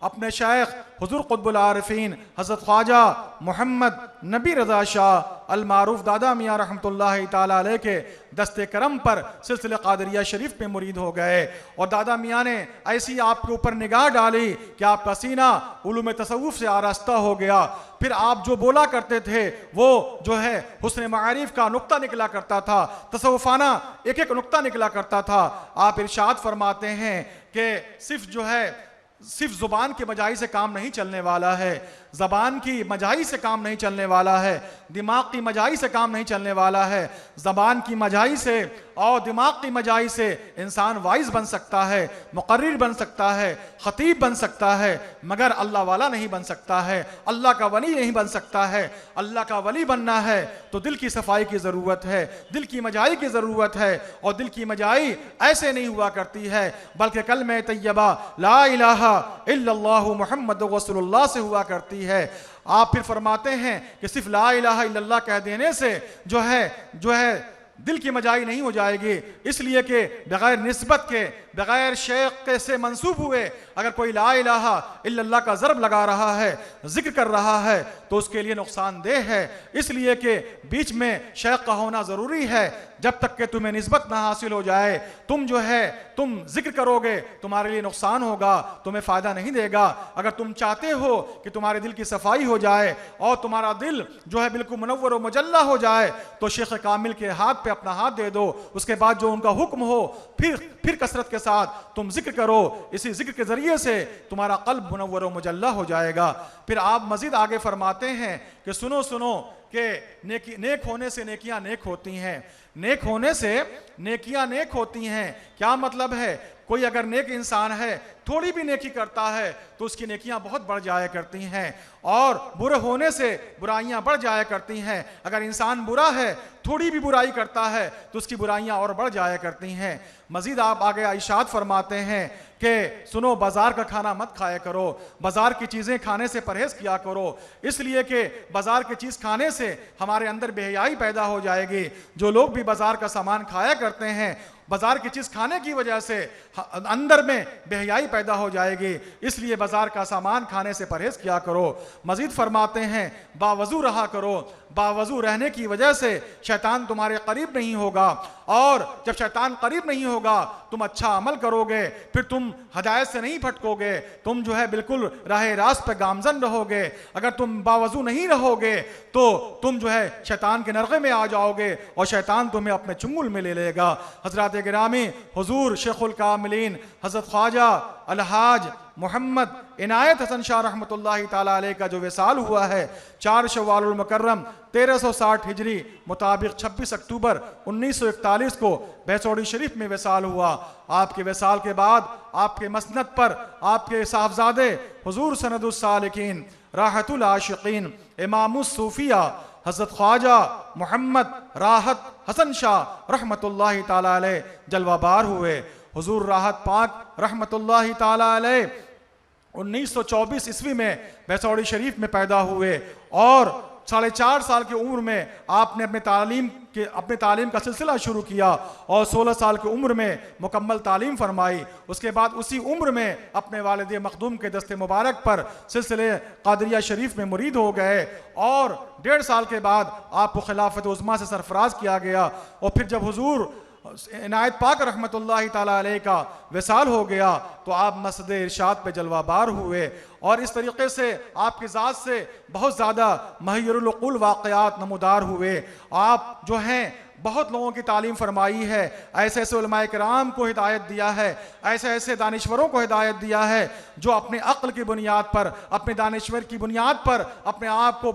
اپنے شیخ حضور قطب العارفین حضرت خواجہ محمد نبی رضا شاہ المعروف دادا میاں رحمۃ اللہ تعالیٰ علیہ کے دست کرم پر سلسلہ قادریہ شریف میں مرید ہو گئے. اور دادا میاں نے ایسی آپ کے اوپر نگاہ ڈالی کہ آپ کا سینہ علوم تصوف سے آراستہ ہو گیا. پھر آپ جو بولا کرتے تھے وہ جو ہے حسن معارف کا نقطہ نکلا کرتا تھا, تصوفانہ ایک ایک نقطہ نکلا کرتا تھا. آپ ارشاد فرماتے ہیں کہ صرف زبان کی مجائی سے کام نہیں چلنے والا ہے, زبان کی مجائی سے کام نہیں چلنے والا ہے, دماغ کی مجائی سے کام نہیں چلنے والا ہے. زبان کی مجائی سے اور دماغ کی مجائی سے انسان وائز بن سکتا ہے, مقرر بن سکتا ہے, خطیب بن سکتا ہے, مگر اللہ والا نہیں بن سکتا ہے, اللہ کا ولی نہیں بن سکتا ہے. اللہ کا ولی بننا ہے تو دل کی صفائی کی ضرورت ہے, دل کی مجائی کی ضرورت ہے. اور دل کی مجائی ایسے نہیں ہوا کرتی ہے بلکہ کلمہ طیبہ لا الہ الا اللہ محمد رسول اللہ سے ہوا کرتی ہے. آپ پھر فرماتے ہیں کہ صرف لا الہ الا اللہ کہہ دینے سے جو ہے دل کی مجائی نہیں ہو جائے گی, اس لیے کہ بغیر نسبت کے, بغیر شیخ سے منسوب ہوئے اگر کوئی لا الہ الا اللہ کا ضرب لگا رہا ہے, ذکر کر رہا ہے, تو اس کے لیے نقصان دہ ہے. اس لیے کہ بیچ میں شیخ کا ہونا ضروری ہے. جب تک کہ تمہیں نسبت نہ حاصل ہو جائے تم ذکر کرو گے, تمہارے لیے نقصان ہوگا, تمہیں فائدہ نہیں دے گا. اگر تم چاہتے ہو کہ تمہارے دل کی صفائی ہو جائے اور تمہارا دل جو ہے بالکل منور و مجلہ ہو جائے, تو شیخ کامل کے ہاتھ پہ اپنا ہاتھ دے دو. اس کے بعد جو ان کا حکم ہو پھر کثرت کے ساتھ تم ذکر کرو. اسی ذکر کے ذریعے سے تمہارا قلب منور و مجلہ ہو جائے گا. پھر آپ مزید آگے فرماتے ہیں کہ سنو کہ نیک ہونے سے نیکیاں نیک ہوتی ہیں. نیک ہونے سے نیکیاں نیک ہوتی ہیں. کیا مطلب ہے؟ کوئی اگر نیک انسان ہے تھوڑی بھی نیکی کرتا ہے تو اس کی نیکیاں بہت بڑھ جایا کرتی ہیں، اور برے ہونے سے برائیاں بڑھ جایا کرتی ہیں۔ اگر انسان برا ہے تھوڑی بھی برائی کرتا ہے تو اس کی برائیاں اور بڑھ جایا کرتی ہیں۔ مزید آپ آگے ارشاد فرماتے ہیں کہ سنو، بازار کا کھانا مت کھایا کرو، بازار کی چیزیں کھانے سے پرہیز کیا کرو، اس لیے کہ بازار کی چیز کھانے سے ہمارے اندر بے حیائی پیدا ہو جائے گی۔ جو لوگ بھی بازار کا سامان کھایا کرتے ہیں، بازار کی چیز کھانے کی وجہ سے اندر میں بے حیائی پیدا ہو جائے گی، اس لیے بازار کا سامان کھانے سے پرہیز کیا کرو۔ مزید فرماتے ہیں باوضو رہا کرو، باوضو رہنے کی وجہ سے شیطان تمہارے قریب نہیں ہوگا، اور جب شیطان قریب نہیں ہوگا تم اچھا عمل کرو گے، پھر تم ہدایت سے نہیں بھٹکو گے، تم جو ہے بالکل راہ راست پہ گامزن رہو گے۔ اگر تم باوضو نہیں رہو گے تو تم جو ہے شیطان کے نرغے میں آ جاؤ گے اور شیطان تمہیں اپنے چنگل میں لے لے گا۔ حضرات گرامی، حضور شیخ الکاملین حضرت خواجہ الحاج محمد عنایت حسن شاہ رحمۃ اللہ تعالیٰ علیہ کا جو وصال ہوا ہے 4 شوال المکرم 1360 ہجری مطابق 26 اکتوبر 1941 کو بھیسوڑی شریف میں وصال ہوا۔ آپ کے وصال کے بعد آپ کے مسند پر آپ کے صاحبزادے حضور سند السالکین راحت العاشقین امام الصوفیہ حضرت خواجہ محمد راحت حسن شاہ رحمۃ اللہ تعالیٰ علیہ جلوہ بار ہوئے۔ حضور راحت پاک رحمۃ اللہ تعالیٰ علیہ 1924 عیسوی میں بھیسوڑی شریف میں پیدا ہوئے، اور 4.5 سال کی عمر میں آپ نے اپنے تعلیم کا سلسلہ شروع کیا، اور 16 سال کی عمر میں مکمل تعلیم فرمائی۔ اس کے بعد اسی عمر میں اپنے والد مخدوم کے دست مبارک پر سلسلے قادریہ شریف میں مرید ہو گئے، اور 1.5 سال کے بعد آپ کو خلافت عظمیٰ سے سرفراز کیا گیا، اور پھر جب حضور عنایت پاک رحمۃ اللہ تعالیٰ علیہ کا وصال ہو گیا تو آپ مسجد ارشاد پہ جلوہ بار ہوئے، اور اس طریقے سے آپ کی ذات سے بہت زیادہ محیر العقول واقعات نمودار ہوئے۔ آپ جو ہیں بہت لوگوں کی تعلیم فرمائی ہے، ایسے ایسے علماء کرام کو ہدایت دیا ہے، ایسے ایسے دانشوروں کو ہدایت دیا ہے جو اپنے عقل کی بنیاد پر، اپنے دانشور کی بنیاد پر اپنے آپ کو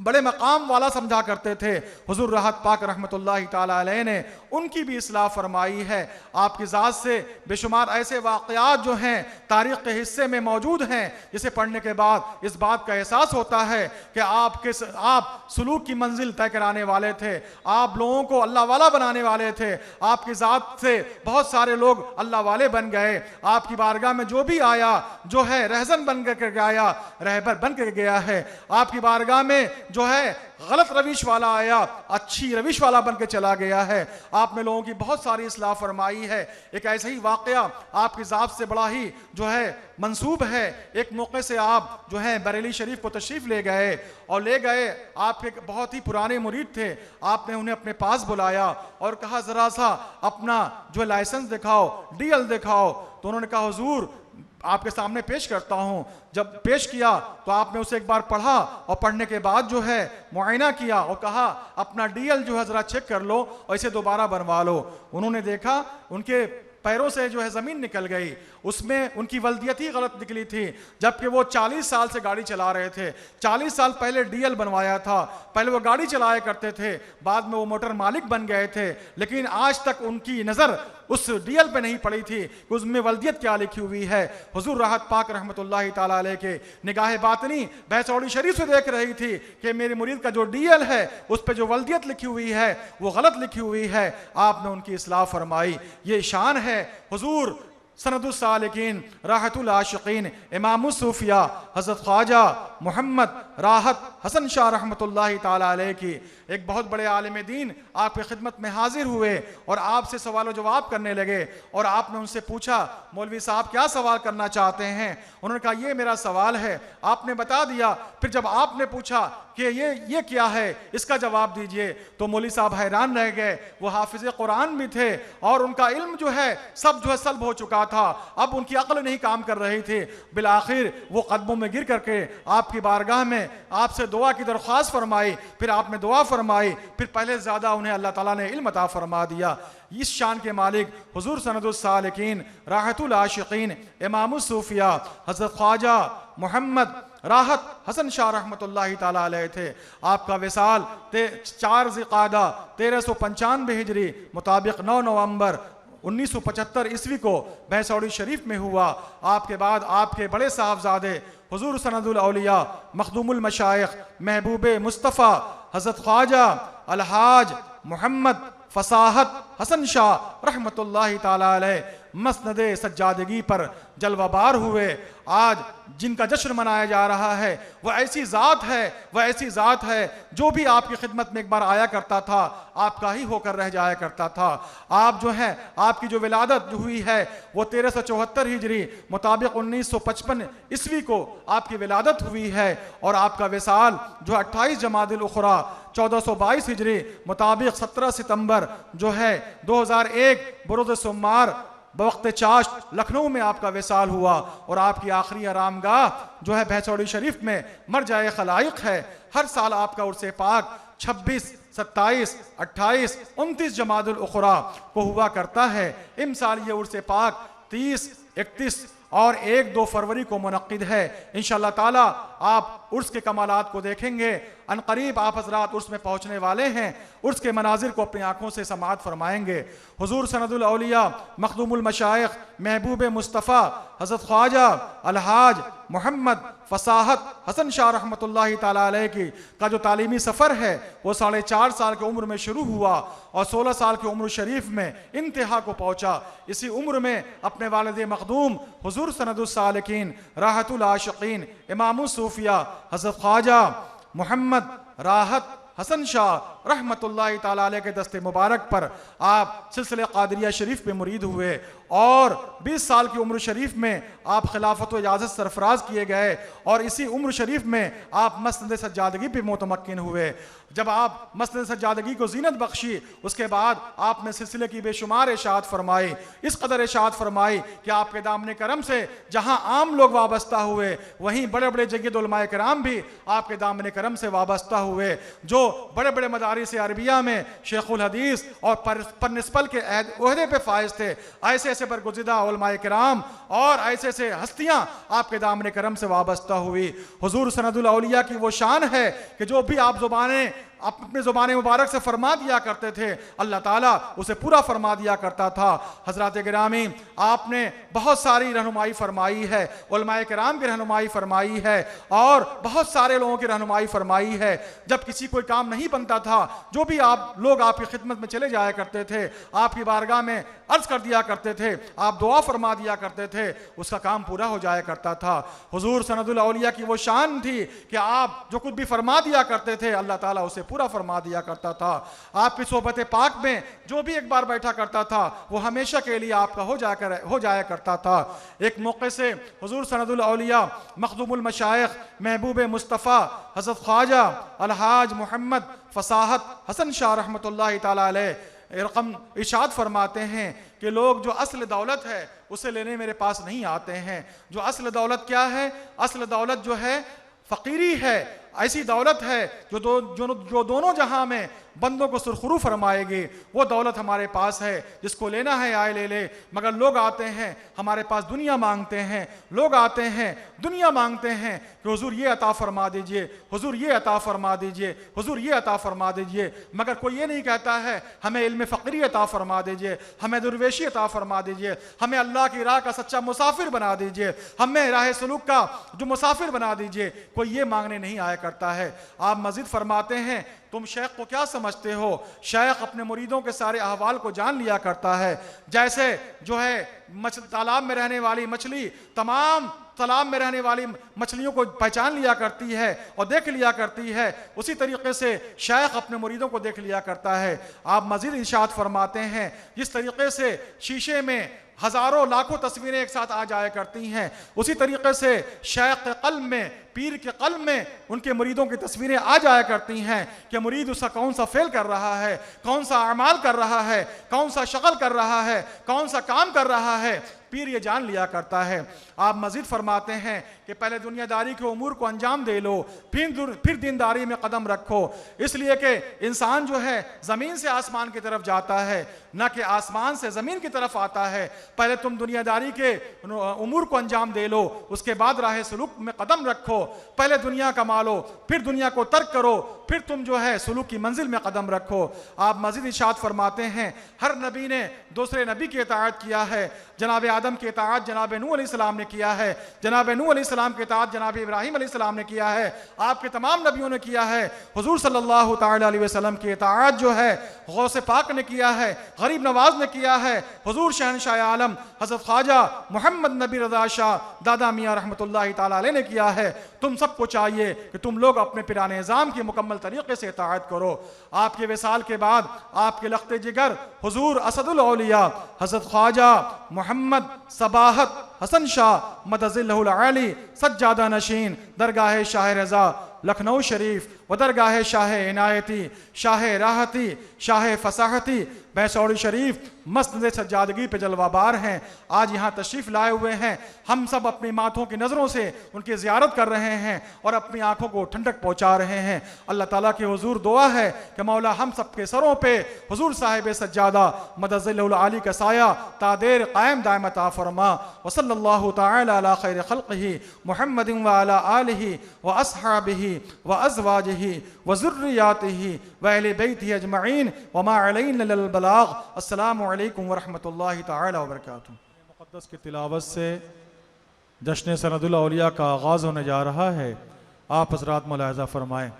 بڑے مقام والا سمجھا کرتے تھے۔ حضور راحت پاک رحمۃ اللہ تعالیٰ علیہ نے ان کی بھی اصلاح فرمائی ہے۔ آپ کی ذات سے بے شمار ایسے واقعات جو ہیں تاریخ کے حصے میں موجود ہیں جسے پڑھنے کے بعد اس بات کا احساس ہوتا ہے کہ آپ سلوک کی منزل طے کرانے والے تھے، آپ لوگوں کو اللہ والا بنانے والے تھے۔ آپ کی ذات سے بہت سارے لوگ اللہ والے بن گئے۔ آپ کی بارگاہ میں جو بھی آیا جو ہے رہزن بن کر گیا، رہبر بن کر گیا ہے۔ آپ کی بارگاہ میں جو ہے غلط روش والا آیا، اچھی روش والا بن کے چلا گیا ہے۔ آپ نے لوگوں کی بہت ساری اصلاح فرمائی ہے۔ ایک ایسا ہی واقعہ آپ کی ذات سے بڑا ہی جو ہے منسوب ہے۔ ایک موقع سے آپ جو ہے بریلی شریف کو تشریف لے گئے، آپ ایک بہت ہی پرانے مرید تھے۔ آپ نے انہیں اپنے پاس بلایا اور کہا ذرا سا اپنا جو لائسنس دکھاؤ، ڈی ایل دکھاؤ۔ تو انہوں نے کہا حضور آپ کے سامنے پیش کرتا ہوں۔ جب پیش کیا تو آپ نے اسے ایک بار پڑھا، اور پڑھنے کے بعد جو ہے معائنہ کیا اور کہا اپنا ڈی ایل جو ہے ذرا چیک کر لو اور اسے دوبارہ بنوا لو۔ انہوں نے دیکھا ان کے پیروں سے جو ہے زمین نکل گئی، اس میں ان کی ولدیت ہی غلط نکلی تھی، جبکہ وہ 40 سال سے گاڑی چلا رہے تھے۔ 40 سال پہلے ڈی ایل بنوایا تھا، پہلے وہ گاڑی چلایا کرتے تھے، بعد میں وہ موٹر مالک بن گئے تھے، لیکن آج تک ان کی نظر اس ڈی ایل پہ نہیں پڑی تھی کہ اس میں ولدیت کیا لکھی ہوئی ہے۔ حضور راحت پاک رحمۃ اللہ تعالیٰ علیہ کے نگاہ باطنی بھیسوڑی شریف سے دیکھ رہی تھی کہ میرے مرید کا جو ڈی ایل ہے اس پہ جو ولدیت لکھی ہوئی ہے وہ غلط لکھی ہوئی ہے۔ آپ نے ان کی اصلاح فرمائی۔ یہ شان ہے حضور سند السالکین راحت العاشقین امام الصوفیہ حضرت خواجہ محمد راحت حسن شاہ رحمۃ اللہ تعالیٰ علیہ کی۔ ایک بہت بڑے عالم دین آپ کی خدمت میں حاضر ہوئے اور آپ سے سوال و جواب کرنے لگے، اور آپ نے ان سے پوچھا مولوی صاحب کیا سوال کرنا چاہتے ہیں؟ انہوں نے کہا یہ میرا سوال ہے۔ آپ نے بتا دیا۔ پھر جب آپ نے پوچھا کہ یہ کیا ہے، اس کا جواب دیجئے، تو مولوی صاحب حیران رہ گئے۔ وہ حافظ قرآن بھی تھے اور ان کا علم جو ہے سب جو ہے سلب ہو چکا تھا، اب ان کی عقل نہیں کام کر رہی تھی۔ بالآخر وہ قدموں میں گر کر کے آپ کی بارگاہ میں آپ سے دعا کی درخواست فرمائی، پھر آپ نے دعا فرمائی، پھر پہلے زیادہ انہیں اللہ تعالیٰ نے علم عطا فرما دیا۔ اس شان کے مالک حضور سند السالکین راحت العاشقین امام الصوفیہ حضرت خواجہ محمد راحت حسن شاہ رحمۃ اللہ تعالیٰ علیہ تھے۔ آپ کا وصال 4 ذی القعدہ 1395 ہجری مطابق 9 نومبر 1975 عیسوی کو بھیسوڑی شریف میں ہوا۔ آپ کے بعد آپ کے بڑے صاحبزادے حضور سند الاولیاء مخدوم المشائخ محبوب مصطفیٰ حضرت خواجہ الحاج محمد فصاحت حسن شاہ رحمۃ اللہ تعالی علیہ مسند سجادگی پر جلوہ بار ہوئے۔ آج جن کا جشن منایا جا رہا ہے وہ ایسی ذات ہے جو بھی آپ کی خدمت میں ایک بار آیا کرتا تھا آپ کا ہی ہو کر رہ جایا کرتا تھا۔ آپ جو ہیں آپ کی جو ولادت جو ہوئی ہے وہ 1374 ہجری مطابق 1955 عیسوی کو آپ کی ولادت ہوئی ہے، اور آپ کا وصال جو 28 جمادی الاخری 1422 ہجری مطابق 17 ستمبر جو ہے 2001 بروز سمار بوقت چاشت لکھنؤ میں آپ کا وصال ہوا، اور آپ کی آخری آرامگاہ جو ہے بھیسوڑی شریف میں مرجع خلائق ہے۔ ہر سال آپ کا عرس پاک 26 27 28 29 جمادی الاخری کو ہوا کرتا ہے۔ ام سال یہ عرس پاک 30 31 اور 1-2 فروری کو منعقد ہے۔ انشاءاللہ تعالی آپ عرس کے کمالات کو دیکھیں گے۔ عنقریب آپ حضرات عرس میں پہنچنے والے ہیں، عرس کے مناظر کو اپنی آنکھوں سے سماعت فرمائیں گے۔ حضور سند الاولیاء مخدوم المشائخ محبوب مصطفیٰ حضرت خواجہ الحاج محمد فصاحت حسن شاہ رحمۃ اللہ تعالی علیہ کا جو تعلیمی سفر ہے وہ 4.5 سال کی عمر میں شروع ہوا اور 16 سال کی عمر شریف میں انتہا کو پہنچا۔ اسی عمر میں اپنے والد مخدوم حضور سند السالکین راحت العاشقین امام الصوفیہ حضرت خواجہ محمد راحت حسن شاہ رحمت اللہ تعالی علیہ کے دست مبارک پر آپ سلسلہ قادریہ شریف پہ مرید ہوئے، اور 20 سال کی عمر شریف میں آپ خلافت و اجازت سرفراز کیے گئے، اور اسی عمر شریف میں آپ مسند سجادگی پہ متمکن ہوئے۔ جب آپ مسند سجادگی کو زینت بخشی اس کے بعد آپ نے سلسلے کی بے شمار اشاعت فرمائی، اس قدر اشاعت فرمائی کہ آپ کے دامن کرم سے جہاں عام لوگ وابستہ ہوئے وہیں بڑے بڑے جید علماء کرام بھی آپ کے دامن کرم سے وابستہ ہوئے۔ جو بڑے بڑے مدارس عربیہ میں شیخ الحدیث اور پرنسپل کے عہدے پہ فائز تھے، ایسے ایسے برگزیدہ علماء کرام اور ایسے ایسے ہستیاں آپ کے دامن کرم سے وابستہ ہوئی۔ حضور سند الاولیاء کی وہ شان ہے کہ جو بھی آپ اپنے زبان مبارک سے فرما دیا کرتے تھے اللہ تعالیٰ اسے پورا فرما دیا کرتا تھا۔ حضرات گرامی، آپ نے بہت ساری رہنمائی فرمائی ہے، علماء کرام کی رہنمائی فرمائی ہے، اور بہت سارے لوگوں کی رہنمائی فرمائی ہے۔ جب کسی کوئی کام نہیں بنتا تھا جو بھی لوگ آپ کی خدمت میں چلے جایا کرتے تھے آپ کی بارگاہ میں عرض کر دیا کرتے تھے، آپ دعا فرما دیا کرتے تھے، اس کا کام پورا ہو جایا کرتا تھا۔ حضور سند الاولیاء کی وہ شان تھی کہ آپ جو کچھ بھی فرما دیا کرتے تھے اللہ تعالیٰ اسے پورا فرما دیا کرتا تھا۔ آپ کی صحبت پاک میں جو بھی ایک بار بیٹھا کرتا تھا وہ ہمیشہ کے لیے آپ کا ہو جایا کرتا تھا۔ ایک موقع سے حضور سند الاولیاء مخدوم المشائخ محبوب مصطفیٰ حضرت خواجہ الحاج محمد فصاحت حسن شاہ رحمۃ اللہ تعالی علیہ رقم ارشاد فرماتے ہیں کہ لوگ جو اصل دولت ہے اسے لینے میرے پاس نہیں آتے ہیں۔ جو اصل دولت کیا ہے؟ اصل دولت جو ہے فقیری ہے، ایسی دولت ہے جو دونوں جہاں میں بندوں کو سرخرو فرمائے گی، وہ دولت ہمارے پاس ہے۔ جس کو لینا ہے آئے لے لے، مگر لوگ آتے ہیں ہمارے پاس دنیا مانگتے ہیں، لوگ آتے ہیں دنیا مانگتے ہیں کہ حضور یہ عطا فرما دیجئے، حضور یہ عطا فرما دیجئے، حضور یہ عطا فرما دیجئے، مگر کوئی یہ نہیں کہتا ہے ہمیں علم فقری عطا فرما دیجئے، ہمیں درویشی عطا فرما دیجئے، ہمیں اللہ کی راہ کا سچا مسافر بنا دیجئے، ہمیں راہ سلوک کا جو مسافر بنا دیجئے۔ کوئی یہ مانگنے نہیں آیا کرتا ہے۔ آپ مزید فرماتے ہیں تم شیخ کو کیا سمجھتے ہو؟ شیخ اپنے مریدوں کے سارے احوال کو جان لیا کرتا ہے، جیسے جو ہے تالاب میں رہنے والی مچھلی تمام تالاب میں رہنے والی مچھلیوں کو پہچان لیا کرتی ہے اور دیکھ لیا کرتی ہے، اسی طریقے سے شیخ اپنے مریدوں کو دیکھ لیا کرتا ہے۔ آپ مزید ارشاد فرماتے ہیں جس طریقے سے شیشے میں ہزاروں لاکھوں تصویریں ایک ساتھ آ جایا کرتی ہیں، اسی طریقے سے شیخ کے قلب میں، پیر کے قلب میں ان کے مریدوں کی تصویریں آ جایا کرتی ہیں کہ مرید اس کا کون سا فعل کر رہا ہے، کون سا اعمال کر رہا ہے، کون سا شغل کر رہا ہے، کون سا کام کر رہا ہے، پیر یہ جان لیا کرتا ہے۔ آپ مزید فرماتے ہیں کہ پہلے دنیا داری کے امور کو انجام دے لو، پھر دینداری میں قدم رکھو، اس لیے کہ انسان جو ہے زمین سے آسمان کی طرف جاتا ہے، نہ کہ آسمان سے زمین کی طرف آتا ہے۔ پہلے تم دنیا داری کے امور کو انجام دے لو، اس کے بعد راہ سلوک میں قدم رکھو. پہلے دنیا کما لو، پھر دنیا کو ترک کرو، پھر تم جو ہے سلوک کی منزل میں قدم رکھو. آپ مزید ارشاد فرماتے ہیں ہر نبی نے دوسرے نبی کی اطاعت کیا ہے. جناب آدم کی اطاعت جناب نوح علیہ السلام نے کیا ہے، جناب نوح علیہ السلام کی اطاعت جناب ابراہیم علیہ السلام نے کیا ہے، آپ کے تمام نبیوں نے کیا ہے. حضور صلی اللہ تعالی علیہ وسلم کی اطاعت جو ہے غوث پاک نے کیا ہے، غریب نواز نے کیا ہے، حضور شہنشاہ عالم حضرت خواجہ محمد نبی رضا شاہ دادا میاں رحمۃ اللہ تعالی علیہ نے کیا ہے. تم سب کو چاہیے کہ تم لوگ اپنے پیران نظام کی مکمل طریقے سے اطاعت کرو. آپ کے وصال کے بعد آپ کے لخت جگر حضور اسد الاولیاء حضرت خواجہ محمد صباحت حسن شاہ مدد ظلہ العالی سجادہ نشین درگاہ شاہ رضا لکھنؤ شریف و درگاہ شاہ عنایتی شاہ راحتی شاہ فصاحتی بھیسوڑی شریف مسند سجادگی پہ جلوہ بار ہیں. آج یہاں تشریف لائے ہوئے ہیں. ہم سب اپنی ماتھوں کی نظروں سے ان کی زیارت کر رہے ہیں اور اپنی آنکھوں کو ٹھنڈک پہنچا رہے ہیں. اللہ تعالیٰ کے حضور دعا ہے کہ مولا ہم سب کے سروں پہ حضور صاحب سجادہ مدد ظلہ العالی کا سایہ تا دیر قائم دائم عطا فرما. وصلی اللہ تعالی علی خیر خلقہ محمد وعلی آلہ واصحابہ وازواجہ وذریاتہ واہل بیتہ اجمعین وما علینا الا البلاغ. السلام علیکم ورحمۃ اللہ تعالی وبرکاتہ. مقدس کی تلاوت سے جشن سند الاولیاء کا آغاز ہونے جا رہا ہے. آپ حضرات ملاحظہ فرمائیں.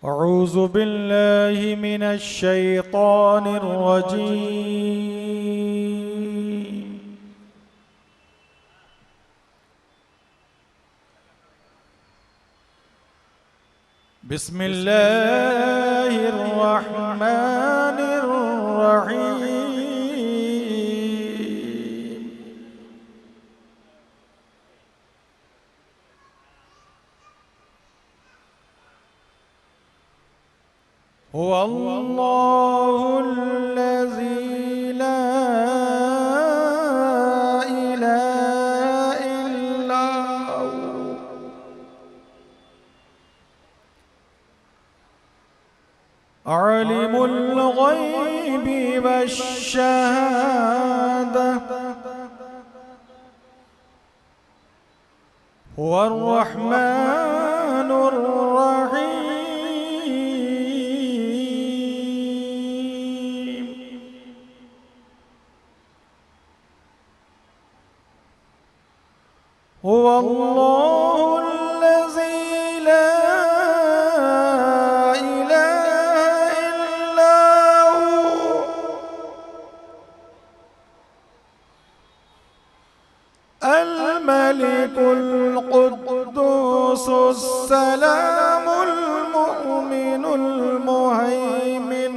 اعوذ باللہ من الشیطان الرجیم. بسم اللہ الرحمن الرحیم. هو الله الذي لا إله إلا هو عالم الغيب والشهادة هو الرحمن الرحيم. هو الله الذي لا الملك القدوس السلام المؤمن المهيمن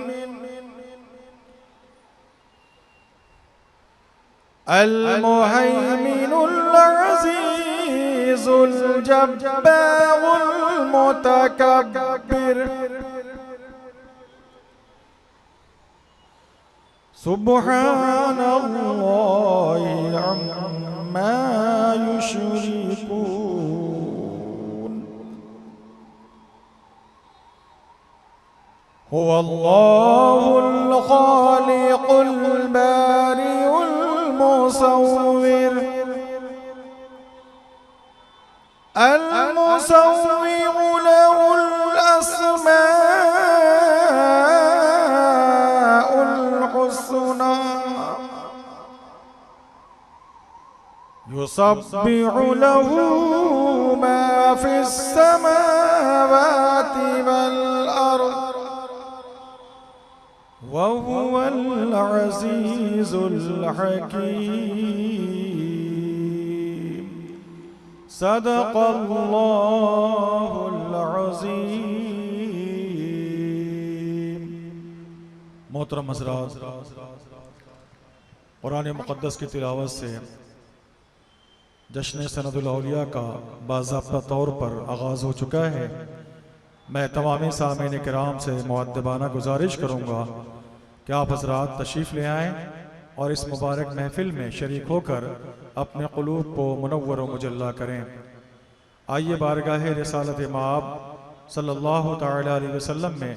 المهيمن العزيز الجبار المتكبر سبحان الله عما يشركون. هو الله الخالق البارئ المصور المصور له الأسماء الحسنى يسبح له ما في السماوات والأرض وهو العزيز الحكيم. صدق الله العظيم. محترم حضرات، قرآن مقدس کی تلاوت سے جشن سند الاولیاء کا باضابطہ طور پر آغاز ہو چکا ہے. میں تمامی سامعین کرام سے مؤدبانہ گزارش کروں گا کہ آپ حضرات تشریف لے آئیں اور اس مبارک محفل میں شریک ہو کر اپنے قلوب کو منور و مجلہ کریں. آئیے بارگاہ رسالت مآب صلی اللہ تعالی علیہ وسلم میں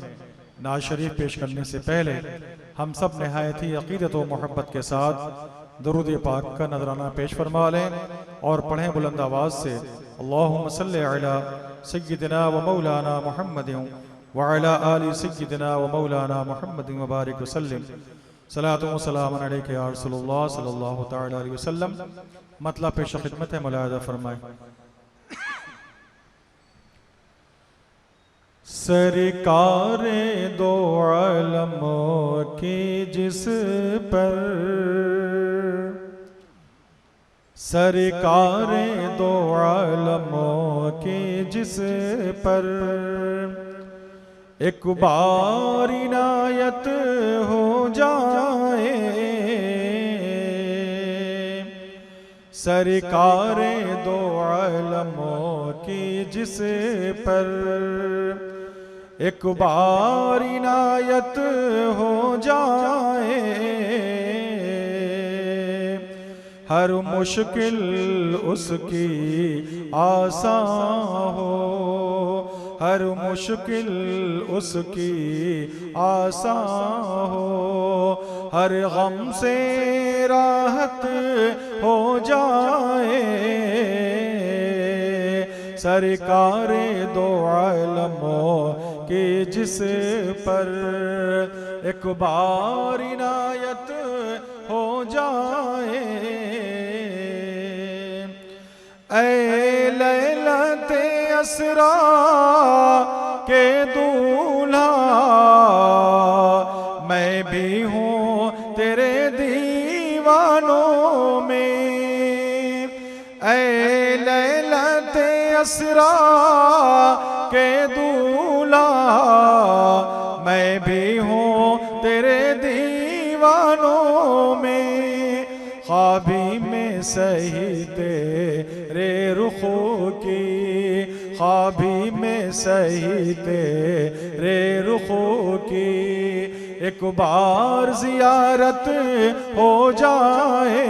نعت شریف پیش کرنے سے پہلے ہم سب نہایت ہی عقیدت و محبت کے ساتھ درود پاک کا نذرانہ پیش فرما لیں اور پڑھیں بلند آواز سے اللہم صلی علی سیدنا و مولانا محمد وعلی آل سیدنا و مولانا محمد مبارک وسلم صلاۃ و سلام علیک یا رسول اللہ صلی اللہ تعالی علیہ وسلم۔ مطلب پیش خدمت ہے، ملاحظہ فرمائیں۔ سرکار دو عالموں کی جس پر، سرکار دو عالموں کی جس پر ایک بار عنایت ہو جائے، سرکار دو عالموں کی جس پر ایک بار عنایت ہو جائے، ہر مشکل اس کی آسان ہو، ہر مشکل اس کی آسان ہو، ہر غم سے راحت ہو جائے، سرکار دو عالموں کی جس پر ایک بار عنایت ہو جائے۔ اے لیلۃ اسریٰ کے دولہا، میں بھی ہوں تیرے دیوانوں میں، اے لیلۃ اسریٰ کے دولہا، میں بھی ہوں تیرے دیوانوں میں، خوابی میں سہی تیرے رخوں کی، خوابی میں سہی تیرے رخوں کی ایک بار زیارت ہو جائے،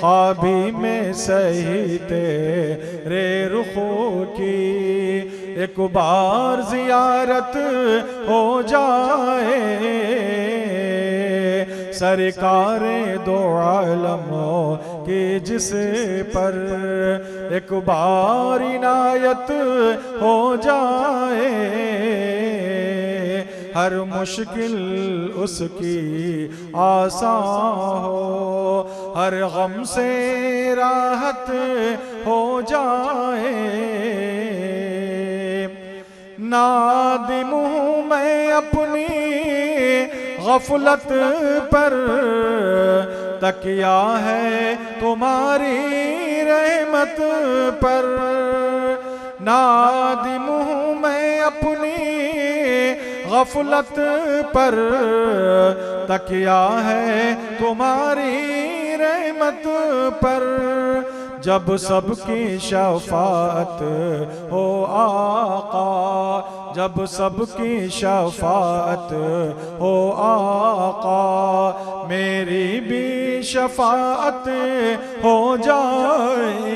خوابی میں سہی تیرے رخوں کی ایک بار زیارت ہو جائے، سرکار دو عالموں کی جس پر ایک بار عنایت ہو جائے، ہر مشکل اس کی آسان ہو، ہر غم سے راحت ہو جائے، نادم ہوں میں اپنی غفلت پر، تکیہ ہے تمہاری رحمت پر، نادم ہوں میں اپنی غفلت پر، تکیہ ہے تمہاری رحمت پر، جب سب کی شفاعت ہو آقا، جب سب کی شفاعت ہو آقا، میری بھی شفاعت ہو جائے،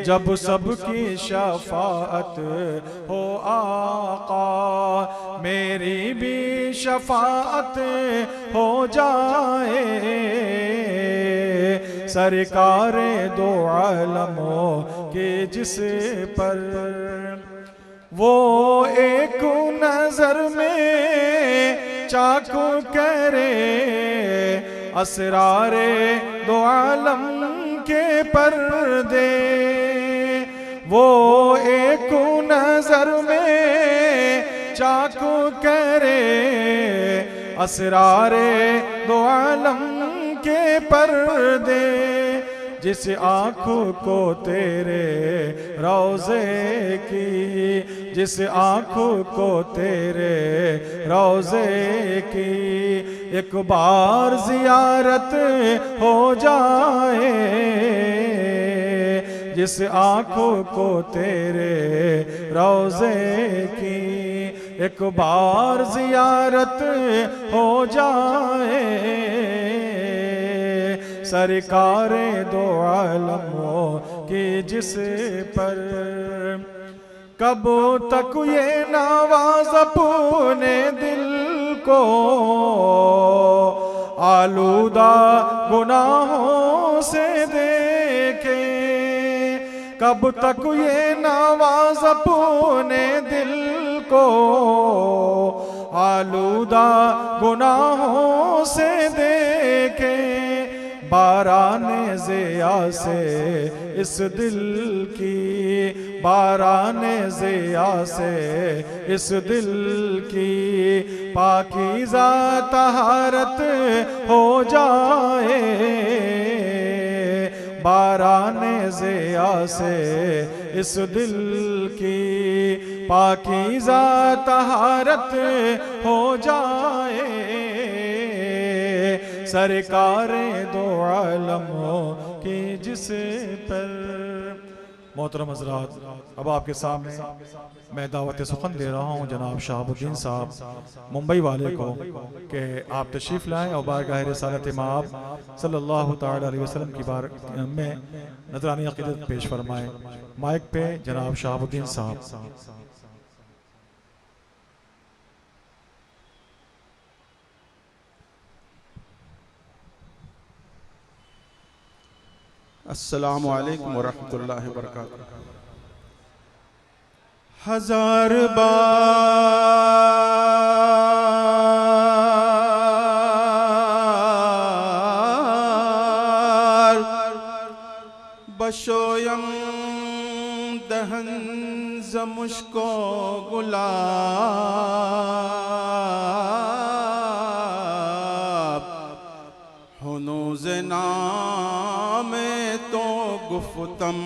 جب سب کی شفاعت ہو آقا، میری بھی شفاعت ہو جائے، سرکار دو عالموں کے جس پر وہ ایک نظر میں چاکو کرے، اسرار دو عالم کے پردے، وہ ایک نظر میں چاکو کرے، اسرار دو عالم کے پردے، جس آنکھوں کو تیرے روضے کی، جس آنکھوں کو تیرے روضے کی ایک بار زیارت ہو جائے، جس آنکھوں کو تیرے روضے کی ایک بار زیارت ہو جائے، سرکار دو عالموں کی جس پر کب تک یہ نواز اپنے دل کو آلودہ گناہوں سے دیکھے، کب تک یہ نواز اپنے دل کو آلودہ گناہوں سے دیکھے، باران ضیا سے اس دل کی، باران ضیا سے اس دل کی پاکیزہ طہارت ہو جائے، باران ضیا سے اس دل کی پاکیزہ طہارت ہو جائے، سرکار دو عالموں کی جس پر۔ محترم حضرات، اب آپ کے سامنے میں دعوت سخن دے رہا ہوں جناب شہاب الدین صاحب ممبئی والے کو کہ آپ تشریف لائیں اور بارگاہ رسالت مآب صلی اللہ تعالی علیہ وسلم کی بارگاہ میں نذرانہ عقیدت پیش فرمائیں۔ مائک پہ جناب شہاب الدین صاحب۔ السلام علیکم ورحمۃ اللہ وبرکاتہ۔ ہزار بار بشویم دہن ز مشک و گلاب، ہنوز نام تو گفتم،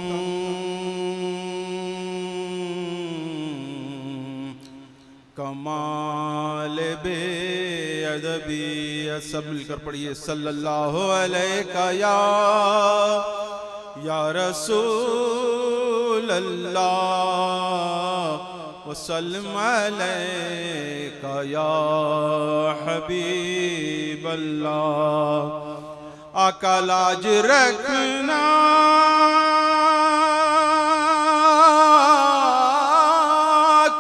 کمال بے ادبی۔ سب مل کر پڑھیے صلی اللہ علیہ یا رسول اللہ وسلم علیہ یا حبیب اللہ۔ آقا لاج رکھنا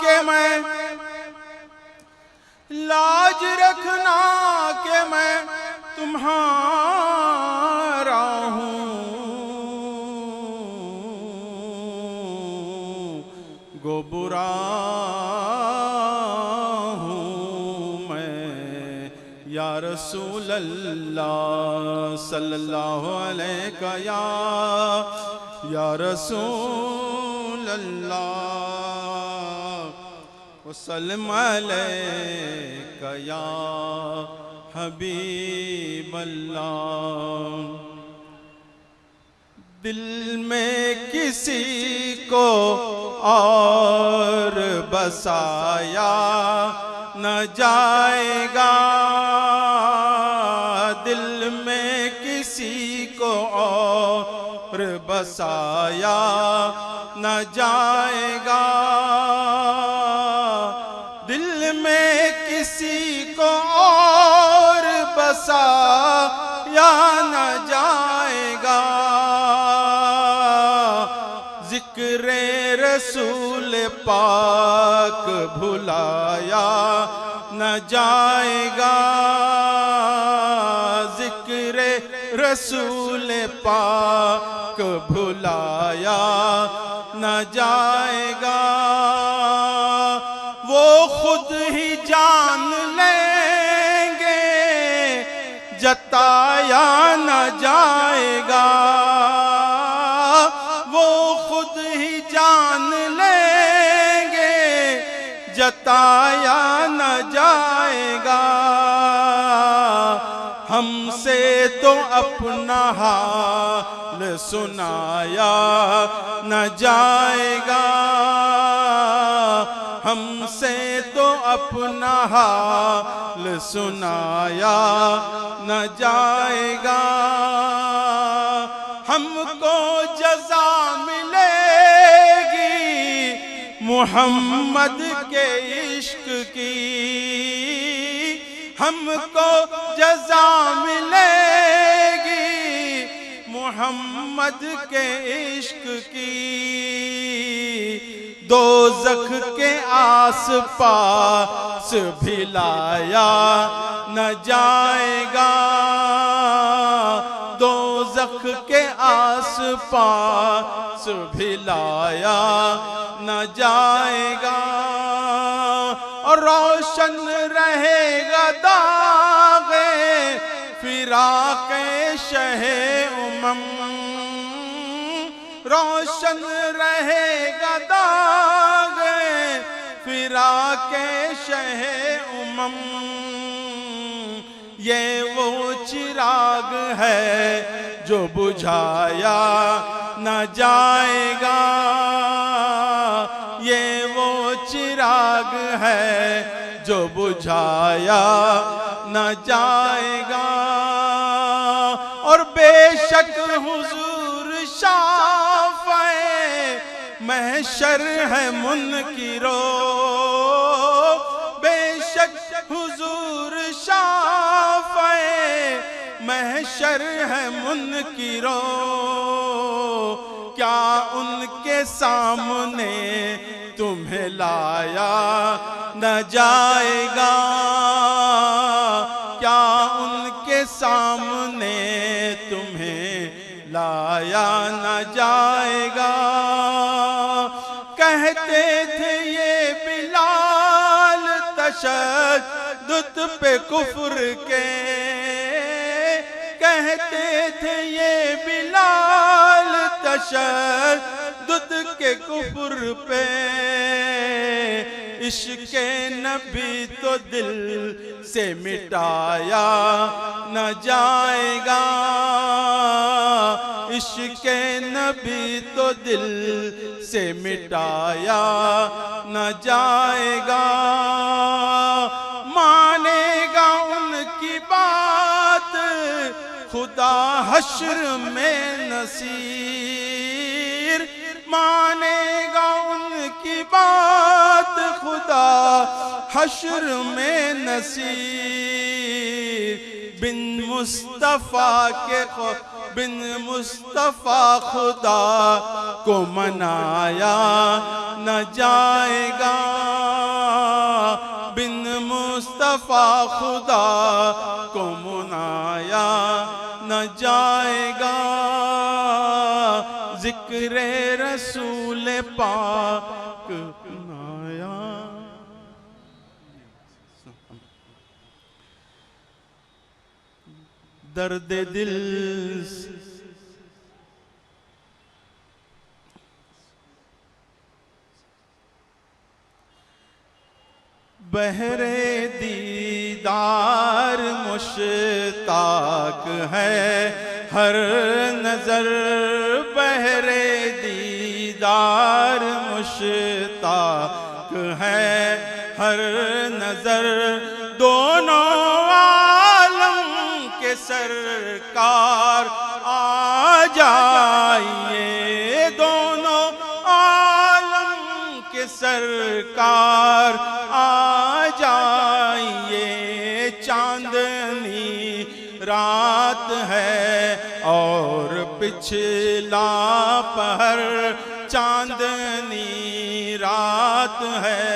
کہ میں، لاج رکھنا کہ میں تمہارا ہوں، گو برا ہوں میں یا رسول اللہ صلی اللہ علیہ یا رسول اللہ وسلم علیہ یا حبیب اللہ۔ دل میں کسی کو اور بسایا نہ جائے گا، دل میں کسی کو اور بسایا نہ جائے گا، دل میں کسی کو اور بسایا نہ جائے گا، ذکر رسول پاک بھلایا نہ جائے گا، ذکر رسول پاک بھلایا نہ جائے گا، وہ خود ہی جان لیں گے جتایا نہ جائے گا، وہ خود ہی جان لیں گے جتایا نہ جائے گا، ہم سے تو اپنا حال سنایا نہ جائے گا، ہم سے تو اپنا حال سنایا نہ جائے گا، ہم کو جزا ملے گی محمد کے عشق کی، ہم کو جزا ملے گی محمد کے عشق کی، دوزخ کے آس پاس بھی لایا نہ جائے گا، دوزخ کے آس پاس بھی لایا نہ جائے گا، اور روشن رہے گا داغ فراق شہ امم، روشن رہے گا داغ فراق شہ امم، یہ وہ چراغ ہے جو بجھایا نہ جائے گا، یہ وہ چراغ ہے جو بجھایا نہ جائے گا، اور بے شک حضور شافع محشر ہے منکرو، بے شک حضور شافع محشر ہے منکرو، کیا ان کے سامنے تمہیں لایا نہ جائے گا، کیا ان کے سامنے تمہیں لایا نہ جائے گا، کہتے تھے یہ بلال تشدد پہ کفر کے، کہتے تھے یہ بلال تشدد کے کفر پہ، عشق نبی تو دل سے مٹایا نہ جائے گا، عشق نبی تو دل سے مٹایا نہ جائے گا، مانے گا ان کی بات خدا حشر میں نصیر، مانے گا ان کی بات خدا حشر میں نصیر، بن مصطفیٰ کے بن مصطفیٰ خدا کو منایا نہ جائے گا، بن مصطفیٰ خدا کو منایا نہ جائے گا، ذکر رسول پاک نایا، درد دل بہر دیدار مشتاق ہے ہر نظر، بہر دیدار مشتاق ہے ہر نظر، دونوں عالم کے سرکار آ جائیے، دونوں عالم کے سرکار آ جائیے، چاندنی رات ہے اور پچھلا پہر، چاندنی رات ہے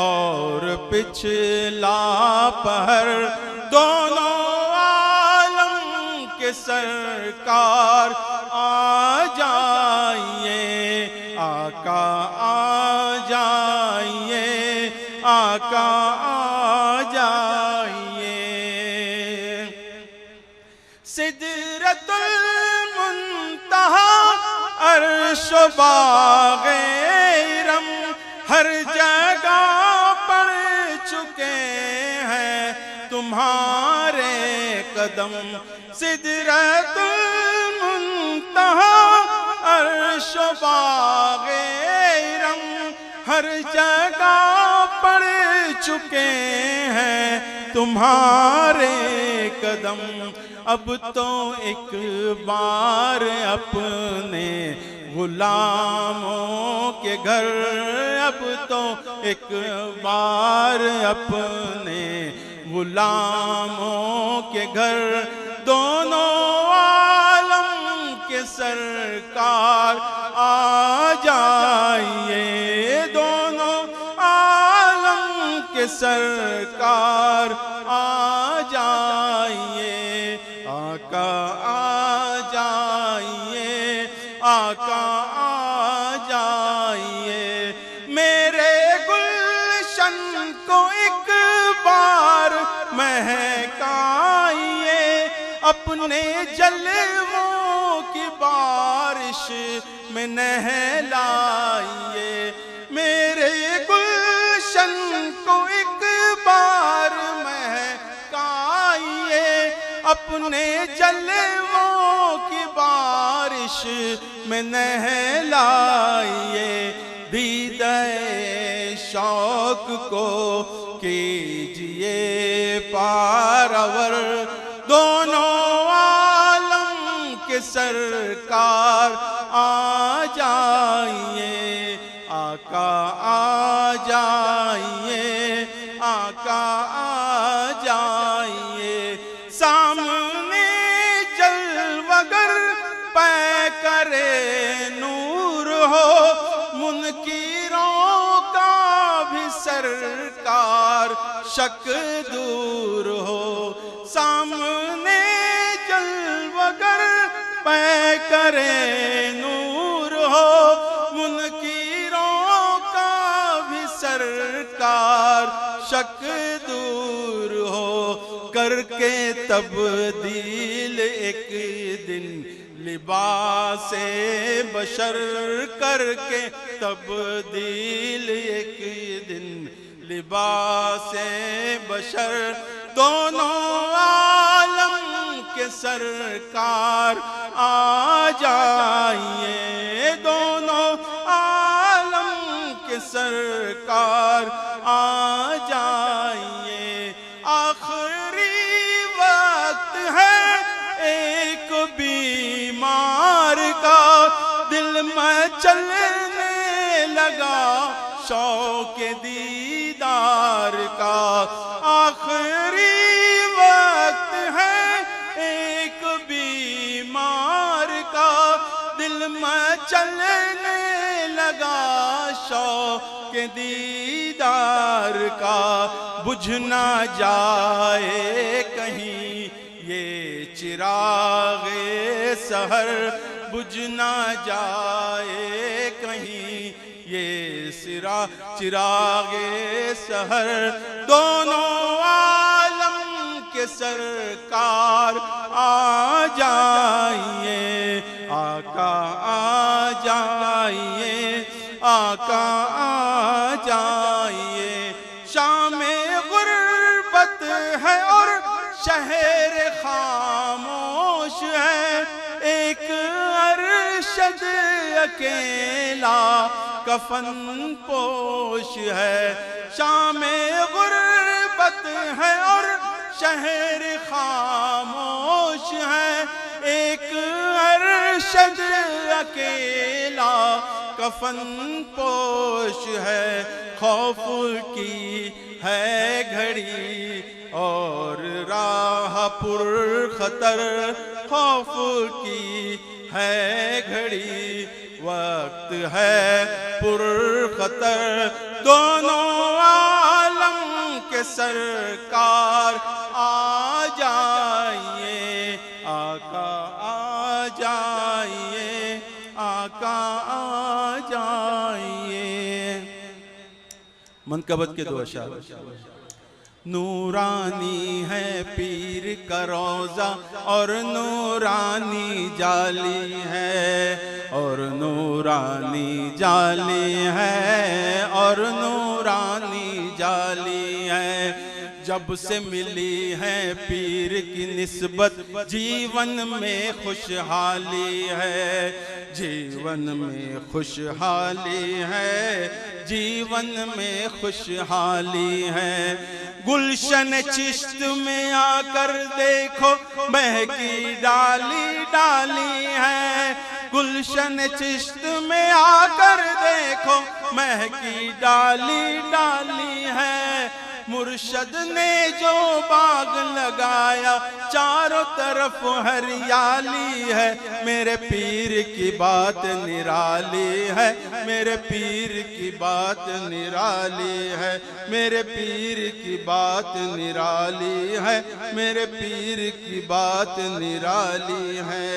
اور پچھلا پہر، دونوں عالم کے سرکار آ جائیے، آقا آ جائیے، آقا آ جائیے، سدرۃ المنتہا عرش و باغ ارم ہر جگہ پڑ چکے ہیں تمہارے قدم، سدرۃ المنتہا عرش و باغ ارم ہر جگہ پڑ چکے ہیں تمہارے قدم، اب تو ایک بار اپنے غلاموں کے گھر، اب تو ایک بار اپنے غلاموں کے گھر، دونوں عالم کے سرکار آ جائیے، سرکار آ جائیے، آقا آ جائیے، آقا آ جائیے، میرے گلشن کو ایک بار مہکائیے، اپنے جلووں کی بارش میں نہلائیے، میرے گلشن کو ایک بار مہکائیے، اپنے جلووں کی بارش میں نہلائیے، دیدہ شوق کو کیجئے پارور، دونوں عالم کے سرکار آ جائیے، آقا آ جائیے، آقا آ جائیے، سامنے جلوگر پے کرے نور ہو، منکروں کا بھی سرکار شک دور ہو، سامنے جلوگر پے کرے نور ہو، منکروں کا بھی سرکار شک دور ہو، کر کے تبدیل ایک دن لباس بشر، کر کے تبدیل ایک دن لباس بشر، دونوں عالم کے سرکار آ جائیے، دونوں عالم کے سرکار آ جائیے، آخری وقت ہے ایک بیمار کا، دل میں چلنے لگا شوق دیدار کا، آخری وقت ہے ایک بیمار کا، دل میں چلنے لگا شوق دیدار کا، بجھ نہ جائے کہیں یہ چراغ سحر، بجھ نہ جائے کہیں یہ چراغ سحر، دونوں عالم کے سرکار آ جائیے، آقا آ جائیے، آقا آ جائیے، شام غربت ہے اور شہر خاموش ہے، ایک ارشد اکیلا کفن پوش ہے، شام غربت ہے اور شہر خاموش ہے، ایک ارشد اکیلا کفن پوش ہے، خوف کی ہے گھڑی اور راہ پر خطر، خوف کی ہے گھڑی وقت ہے پر خطر، دونوں عالم کے سرکار آ جائیے، آقا آ جائیے، آقا آ جائیے، منقبت کے دو اشعار، نورانی ہے پیر کا روضہ اور نورانی جالی ہے، اور نورانی جالی ہے، اور نورانی جالی ہے، جب سے ملی ہے پیر کی نسبت جیون میں خوشحالی ہے، جیون میں خوشحالی ہے، جیون میں خوشحالی ہے، گلشن چشت میں آ کر دیکھو مہکی ڈالی ڈالی ہے، گلشن چشت میں آ کر دیکھو مہکی ڈالی ڈالی ہے، مرشد نے جو باغ لگایا چاروں طرف ہریالی ہے، میرے پیر کی بات نرالی ہے، میرے پیر کی بات نرالی ہے، میرے پیر کی بات نرالی ہے، میرے پیر کی بات نرالی ہے۔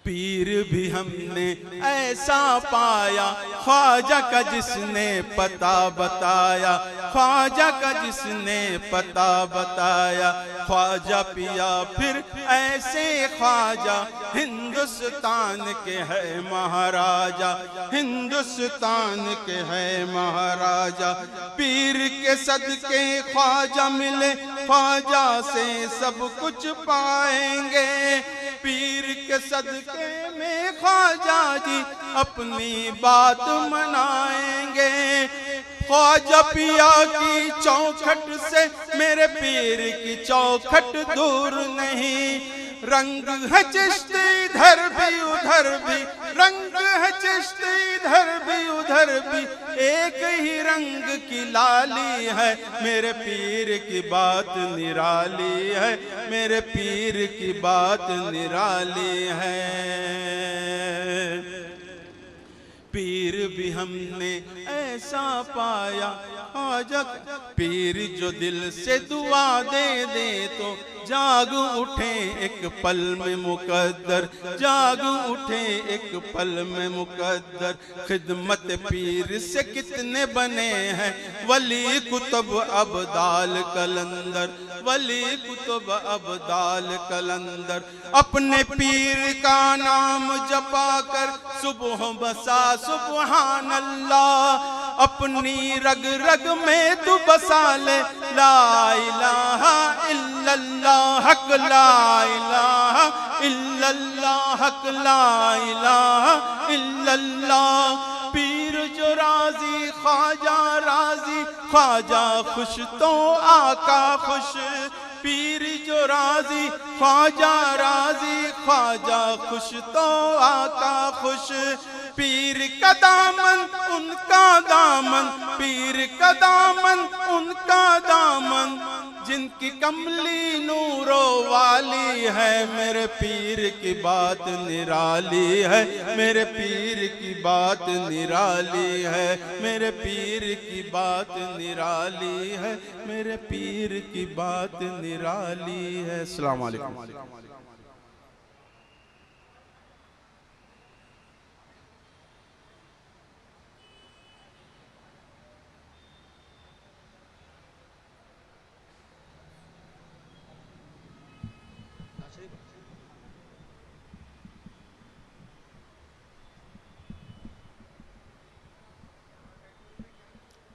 پیر بھی ہم نے ایسا پایا، خواجہ کا جس نے پتہ بتایا، خواجہ کا جس نے پتہ بتایا، خواجہ پیا پھر ایسے خواجہ ہندوستان کے ہے مہاراجہ، ہندوستان کے ہے مہاراجہ۔ پیر کے صدقے خواجہ ملے، خواجہ سے سب کچھ پائیں گے، پیر کے صدقے میں خواجہ جی اپنی بات منائیں گے۔ خواجہ پیا کی چوکھٹ سے میرے پیر کی چوکھٹ دور نہیں، رنگ ہے چشت ادھر بھی ادھر بھی، رنگ ہے چشت ادھر بھی ادھر بھی، ایک ہی رنگ کی لالی ہے، میرے پیر کی بات نرالی ہے، میرے پیر کی بات نرالی ہے۔ پیر بھی ہم نے ایسا پایا، خواجہ پیر جو دل سے دعا دے دے تو جاگ اٹھے ایک پل میں مقدر، جاگ اٹھے ایک پل میں مقدر۔ خدمت پیر سے کتنے بنے ہیں ولی کتب ابدال کلندر، ولی کتب ابدال کلندر۔ اپنے پیر کا نام جپا کر صبح بسا سبحان اللہ، اپنی رگ رگ میں تو بسا لے لا الہ الا اللہ، حق لا الہ الا اللہ، حق لا الہ الا اللہ۔ پیر جو راضی خواجہ راضی، خواجہ خوش تو آقا خوش، پیر جو راضی خواجہ راضی، خواجہ خوش تو آقا خوش۔ پیر کا دامن ان کا دامن، پیر کا دامن ان کا دامن، جن کی کملی نورو والی ہے، میرے پیر کی بات نرالی ہے، میرے پیر کی بات نرالی ہے، میرے پیر کی بات نرالی ہے، میرے پیر کی بات نرالی ہے۔ السلام علیکم۔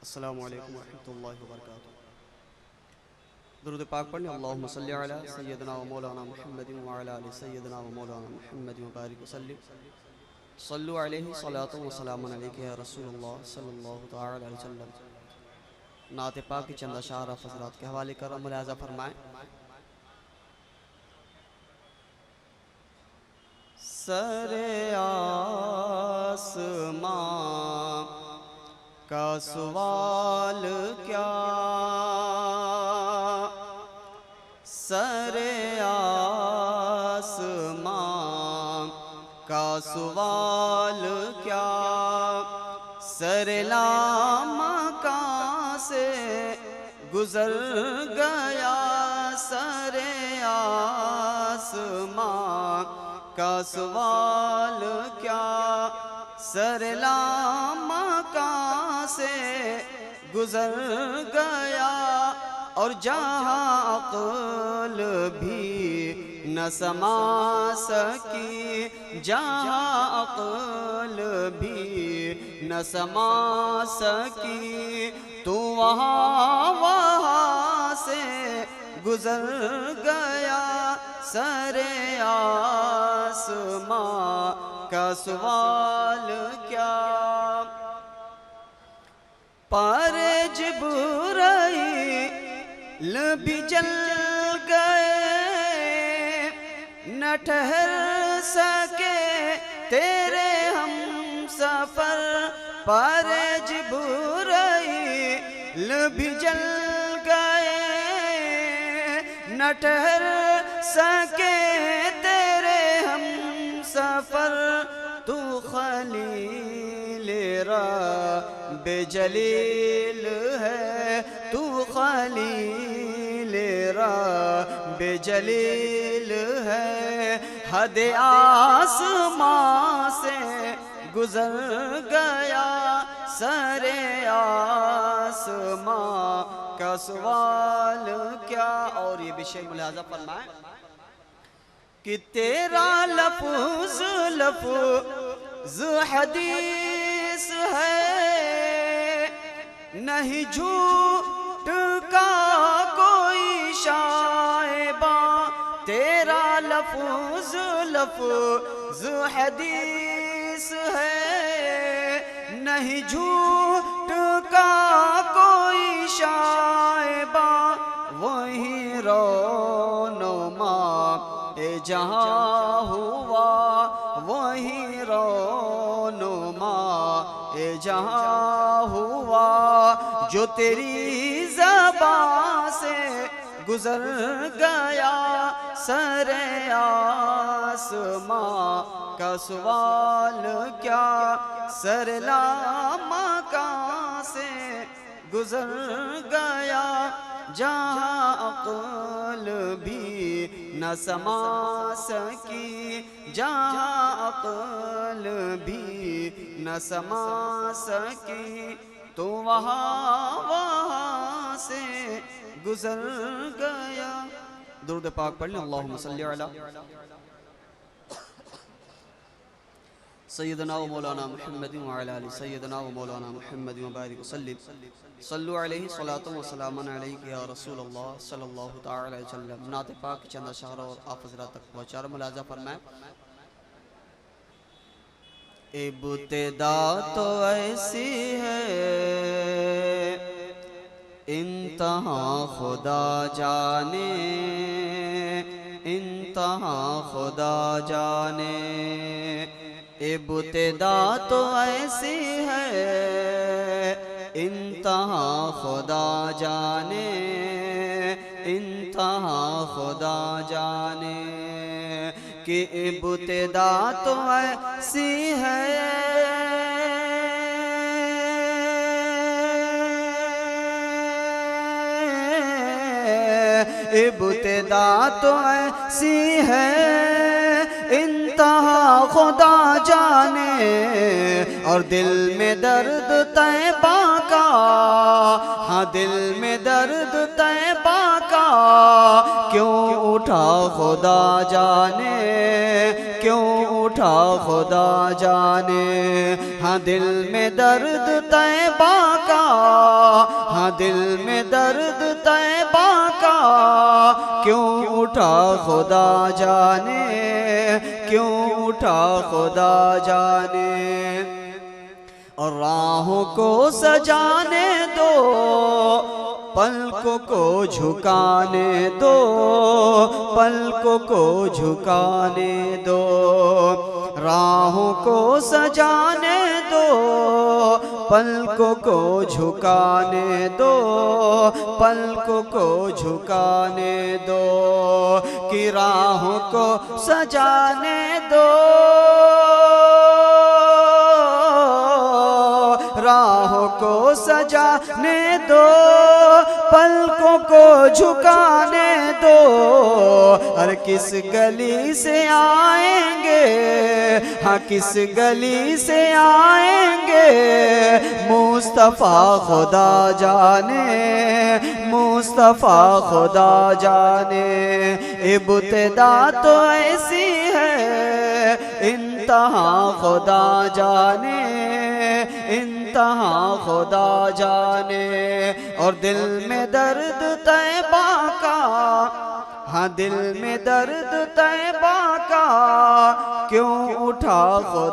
السلام علیکم ورحمۃ اللہ وبرکاتہ۔ درود پاک پڑھیں۔ اللہم صلی علی سیدنا و مولانا محمد وعلی آل سیدنا و مولانا محمد وبارک وسلم۔ صلو علیہ صلاۃ و سلام علیک یا رسول اللہ صلی اللہ تعالی علیہ وسلم۔ نعت پاک کی چند اشعار حضرات کے حوالے کر ملاحظہ فرمائیں۔ سر آسمان کا سوال کیا، سر آسمان کا سوال کیا، سر لامکان سے گزر گیا، سر آسمان کا سوال کیا، سر لامکان سے گزر گیا، اور جہاں عقل بھی نہ سما سکی، جہاں عقل بھی نہ سما سکی، تو وہاں سے گزر گیا، سر آسمان کا سوال کیا۔ پر جبرائیل بھی جل گئے، نہ ٹھہر سکے تیرے ہم سفر، پر جبرائیل بھی جل گئے، نہ ٹھہر سکے تیرے ہم سفر، تو خلیل رب جلیل ہے، تو خلیل رب جلیل ہے، حد آسمان سے گزر گیا، سر آسمان کا سوال کیا۔ اور یہ بھی شیخ ملاحظہ فرمائیں کہ تیرا لفظ لفظ حدیث ہے، نہیں جھوٹ کا کوئی شائبہ، تیرا لفظ لفظ حدیث ہے، نہیں جھوٹ کا کوئی شائبہ، وہی رونما جہاں ہوا، وہی رونما جہاں ہوا، جو تیری زبان سے گزر گیا، سر آسمان کا سوال کیا، سر لامکان سے گزر گیا، جہاں عقل بھی نہ سما سکی، جہاں عقل بھی نہ سما سکی، تو وہاں سے گزر گیا۔ درود پاک پڑھ لیں، اللہم صلی علی سیدنا و مولانا محمد وعلی آل سیدنا و مولانا محمد وبارک وسلم، صلو علیہ صلاۃ و سلام علیک یا رسول اللہ صلی اللہ تعالی علیہ وسلم۔ نعت پاک چند اشعار اور آپ حضرات تک پہنچا رہا، ملاحظہ فرمائیں۔ ابتدا تو ایسی ہے، انتہا خدا جانے، انتہا خدا جانے، ابتدا تو ایسی ہے، انتہا خدا جانے، انتہا خدا جانے، کہ ابتدا تو ایسی ہے، ابتدا تو ایسی ہے، انتہا خدا جانے، اور دل میں درد طیبہ کا، ہاں دل میں درد طیبہ کا، کیوں اٹھا خدا جانے، کیوں اٹھا خدا جانے، ہاں دل میں درد طیبہ کا، ہاں دل میں درد طیبہ کا، کیوں اٹھا خدا جانے، کیوں اٹھا خدا جانے، اور راہوں کو سجانے دو، پلکوں کو جھکانے دو، پلکوں کو جھکانے دو، راہوں کو سجانے دو، پلکوں کو جھکانے دو، پلکوں کو جھکانے دو، کہ راہوں کو سجانے دو، راہوں کو سجانے دو، پلکوں کو جھکانے دو، اور کس گلی سے آئیں گے، ہاں کس گلی سے آئیں گے، مصطفیٰ خدا جانے، مصطفیٰ خدا جانے، ابتدا تو ایسی ہے، انتہا خدا جانے، انتہا خدا جانے، اور دل میں درد طیبہ کا، ہاں دل میں درد طیبہ کا، کیوں اٹھا خدا